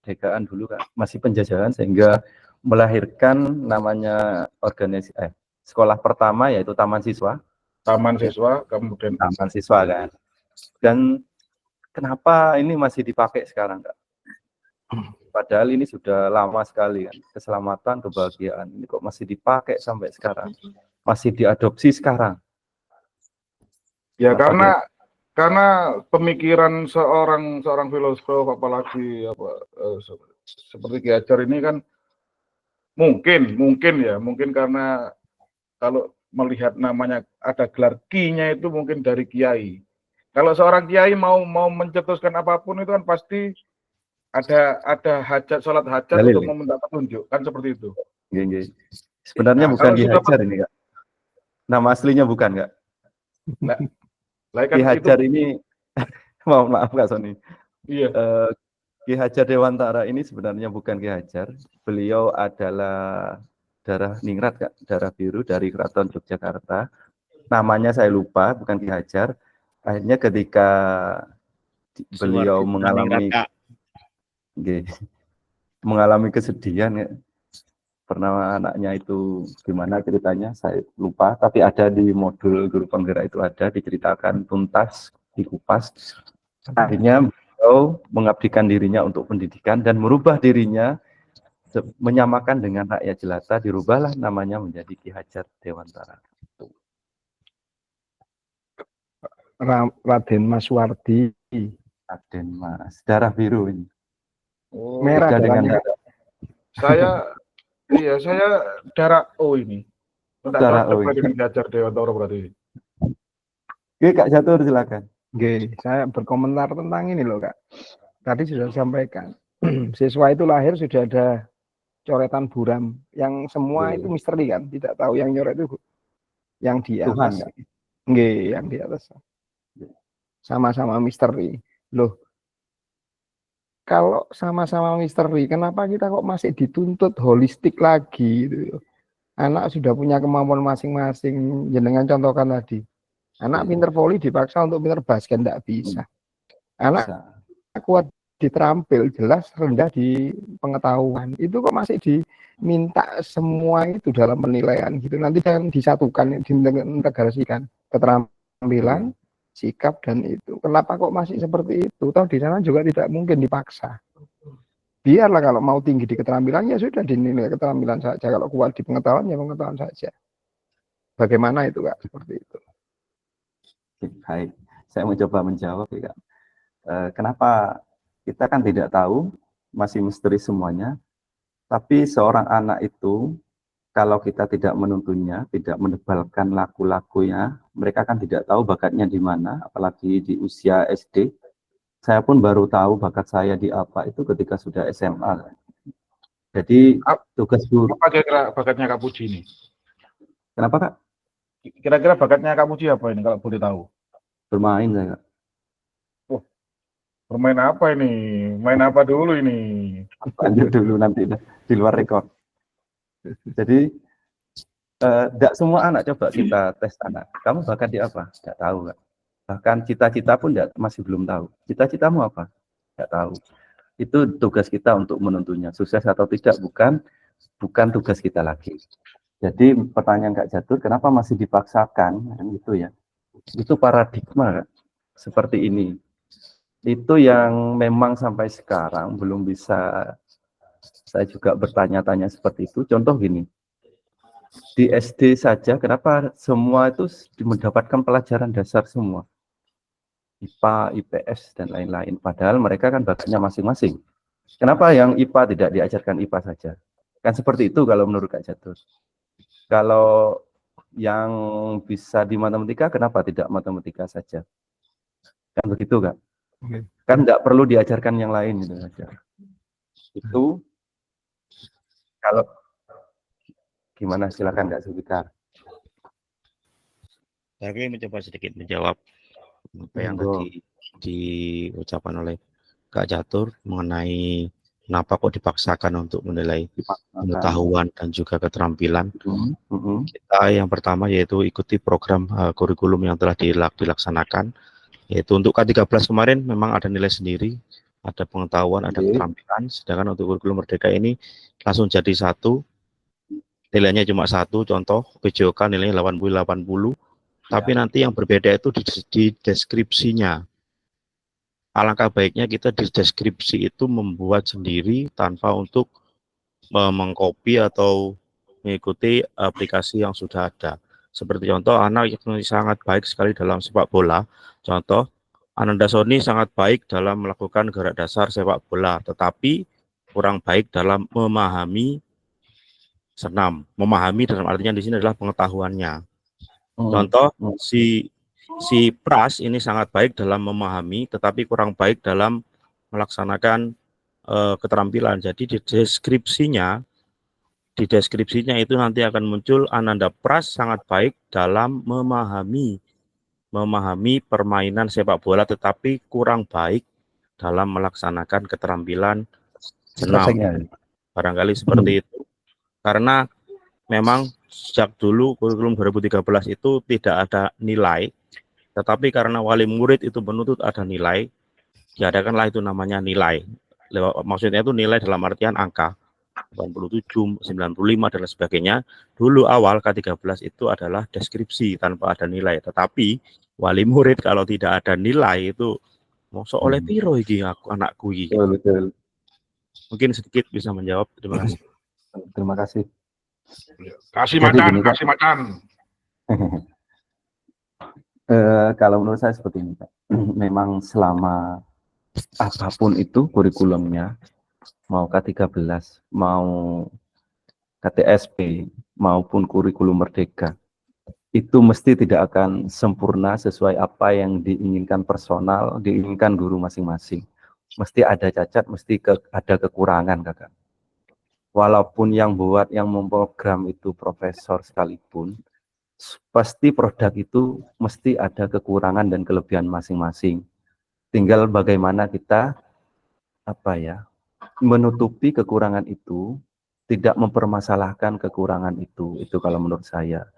kemerdekaan dulu Kak, masih penjajahan, sehingga melahirkan namanya organisasi sekolah pertama yaitu Taman Siswa. Taman Siswa, kemudian Taman Siswa kan. Dan kenapa ini masih dipakai sekarang Kak? Padahal ini sudah lama sekali kan, keselamatan, kebahagiaan, ini kok masih dipakai sampai sekarang, masih diadopsi sekarang. Ya karena pemikiran seorang filosof, apalagi seperti Ki Hajar ini kan mungkin karena kalau melihat namanya ada gelar ki-nya itu mungkin dari kiai. Kalau seorang kiai mau mencetuskan apapun itu kan pasti ada hajat, sholat hajat Dalil, untuk meminta petunjuk, kan seperti itu. Gini. Sebenarnya Nah, bukan kalau Ki sudah Hajar ini Kak. Nama aslinya bukan Kak. Ki Hajar ini, maaf Kak Sony. Iya. Ki Hajar Dewantara ini sebenarnya bukan Ki Hajar. Beliau adalah darah ningrat Kak, darah biru dari Keraton Yogyakarta. Namanya saya lupa, bukan Ki Hajar. Akhirnya ketika beliau mengalami kesedihan ya, pernah anaknya itu gimana ceritanya saya lupa, tapi ada di modul guru penggerak itu ada diceritakan tuntas, dikupas. Akhirnya beliau mengabdikan dirinya untuk pendidikan dan merubah dirinya menyamakan dengan rakyat jelata, dirubahlah namanya menjadi Ki Hajar Dewantara. Raden Mas Wardi. Raden Mas, darah biru ini. Oh, merah dengan saya darah O ini. Darah O. Dengan Ki Hajar Dewantara berarti. Oke, Kak Jatur silakan. Oke, saya berkomentar tentang ini loh Kak. Tadi sudah sampaikan, siswa itu lahir sudah ada coretan buram, yang semua itu misteri kan, tidak tahu yang nyoret itu yang di atas. Nggih, yang di atas. Sama-sama misteri. Loh, kalau sama-sama misteri, kenapa kita kok masih dituntut holistik lagi gitu? Anak sudah punya kemampuan masing-masing, jenengan contohkan tadi. Anak pinter voli dipaksa untuk pinter basket, enggak bisa. Anak kuat diterampil, jelas rendah di pengetahuan. Itu kok masih diminta semua itu dalam penilaian gitu. Nanti jangan disatukan, diintegrasikan keterampilan, sikap dan itu. Kenapa kok masih seperti itu? Toh di sana juga tidak mungkin dipaksa. Biarlah kalau mau tinggi di keterampilan ya sudah dinilai keterampilan saja. Kalau kuat di pengetahuan ya pengetahuan saja. Bagaimana itu Kak? Seperti itu. Baik, saya mencoba menjawab ya Kak. Kenapa kita kan tidak tahu, masih misteri semuanya, tapi seorang anak itu kalau kita tidak menuntunnya, tidak menebalkan laku-lakunya, mereka kan tidak tahu bakatnya di mana, apalagi di usia SD. Saya pun baru tahu bakat saya di apa itu ketika sudah SMA. Jadi tugas guru. Apa kira-kira bakatnya Kak Puji ini? Kenapa Kak? Kira-kira bakatnya Kak Puji apa ini kalau boleh tahu? Bermain saya Kak. Oh, bermain apa ini? Main apa dulu ini? Lanjut dulu nanti di luar rekor. Jadi tidak semua anak, coba kita tes anak. Kamu bakat di apa? Tidak tahu Kak. Bahkan cita-cita pun masih belum tahu. Cita-citamu apa? Tidak tahu. Itu tugas kita untuk menentunya. Sukses atau tidak bukan tugas kita lagi. Jadi pertanyaan Kak Jatur, kenapa masih dipaksakan? Gitu ya. Itu paradigma Kak, seperti ini. Itu yang memang sampai sekarang belum bisa. Saya juga bertanya-tanya seperti itu. Contoh gini. Di SD saja, kenapa semua itu mendapatkan pelajaran dasar semua? IPA, IPS, dan lain-lain. Padahal mereka kan bakatnya masing-masing. Kenapa yang IPA tidak diajarkan IPA saja? Kan seperti itu kalau menurut Kak Jatur. Kalau yang bisa di matematika, kenapa tidak matematika saja? Kan begitu Kak? Kan tidak perlu diajarkan yang lain gitu saja. Itu kalau gimana, silakan Kak Zulfikar. Saya ingin mencoba sedikit menjawab apa yang tadi diucapkan oleh Kak Catur mengenai kenapa kok dipaksakan untuk menilai Dipaksakan. pengetahuan dan juga keterampilan. Mhm. Kita yang pertama yaitu ikuti program kurikulum yang telah dilaksanakan, yaitu untuk K13 kemarin memang ada nilai sendiri, ada pengetahuan, ada Oke. keterampilan, sedangkan untuk kurikulum Merdeka ini langsung jadi satu, nilainya cuma satu, contoh PJOK nilainya 80, tapi nanti yang berbeda itu di deskripsinya. Alangkah baiknya kita di deskripsi itu membuat sendiri tanpa untuk mengcopy atau mengikuti aplikasi yang sudah ada. Seperti contoh, anak yang sangat baik sekali dalam sepak bola. Contoh, Ananda Sony sangat baik dalam melakukan gerak dasar sepak bola, tetapi kurang baik dalam memahami senam. Memahami dalam artinya di sini adalah pengetahuannya. Contoh, si Pras ini sangat baik dalam memahami, tetapi kurang baik dalam melaksanakan keterampilan. Jadi di deskripsinya itu nanti akan muncul Ananda Pras sangat baik dalam memahami permainan sepak bola, tetapi kurang baik dalam melaksanakan keterampilan senam. Barangkali seperti itu. Karena memang sejak dulu kurikulum 2013 itu tidak ada nilai, tetapi karena wali murid itu menuntut ada nilai, diadakanlah itu namanya nilai. Maksudnya itu nilai dalam artian angka 87, 95 dan sebagainya. Dulu awal K13 itu adalah deskripsi tanpa ada nilai, tetapi wali murid kalau tidak ada nilai itu mosok oleh piro iki anakku iki. Betul. Mungkin sedikit bisa menjawab. Terima kasih. Terima kasih. Kasih Jadi macan, gini, Kak. kasih macan. Kalau menurut saya seperti ini, Pak. Memang selama apapun itu kurikulumnya, mau K13, mau KTSP, maupun kurikulum Merdeka, itu mesti tidak akan sempurna sesuai apa yang diinginkan personal, diinginkan guru masing-masing. Mesti ada cacat, mesti ada kekurangan, Kakak. Walaupun yang buat, yang memprogram itu profesor sekalipun, pasti produk itu mesti ada kekurangan dan kelebihan masing-masing. Tinggal bagaimana kita menutupi kekurangan itu, tidak mempermasalahkan kekurangan itu kalau menurut saya.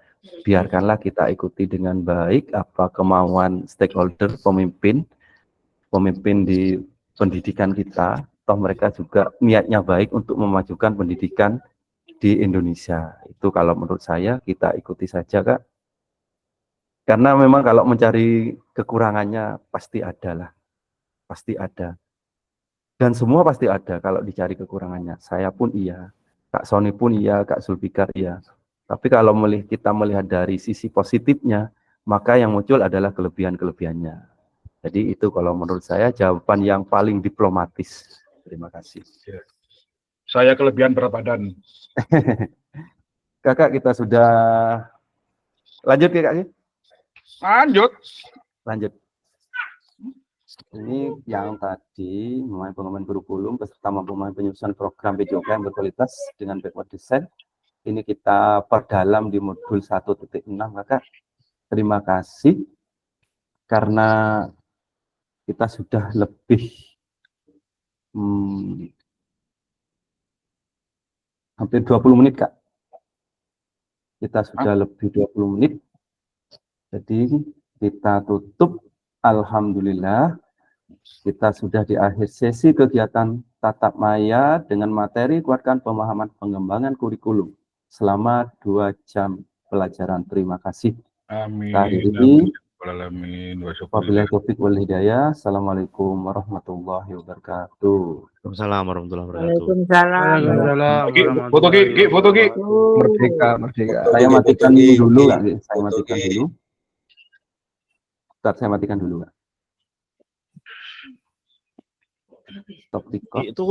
Biarkanlah kita ikuti dengan baik apa kemauan stakeholder, pemimpin di pendidikan kita. Toh mereka juga niatnya baik untuk memajukan pendidikan di Indonesia. Itu kalau menurut saya kita ikuti saja, Kak. Karena memang kalau mencari kekurangannya pasti ada lah. Pasti ada. Dan semua pasti ada kalau dicari kekurangannya. Saya pun iya, Kak Sony pun iya, Kak Zulfikar iya. Tapi kalau kita melihat dari sisi positifnya, maka yang muncul adalah kelebihan-kelebihannya. Jadi itu kalau menurut saya jawaban yang paling diplomatis. Terima kasih. Saya kelebihan berat badan. Kakak, kita sudah lanjut ya, Kak? Lanjut. Ini yang tadi mengenai pengembangan kurikulum beserta pemahaman penyusunan program PJOK yang berkualitas dengan backward design. Ini kita perdalam di modul 1.6, Kakak. Terima kasih karena kita sudah lebih hampir 20 menit, Kak. Kita sudah lebih 20 menit. Jadi kita tutup. Alhamdulillah. Kita sudah di akhir sesi kegiatan tatap maya dengan materi kuatkan pemahaman pengembangan kurikulum selama 2 jam pelajaran. Terima kasih. Amin. Wabillahi taufiq wal hidayah. Assalamualaikum warahmatullahi wabarakatuh. Waalaikumsalam warahmatullahi wabarakatuh. Foto Ki. Merdeka. Saya matikan dulu, Kak. Saya matikan dulu. Ustaz, saya matikan dulu, Kak. Stop record. Itu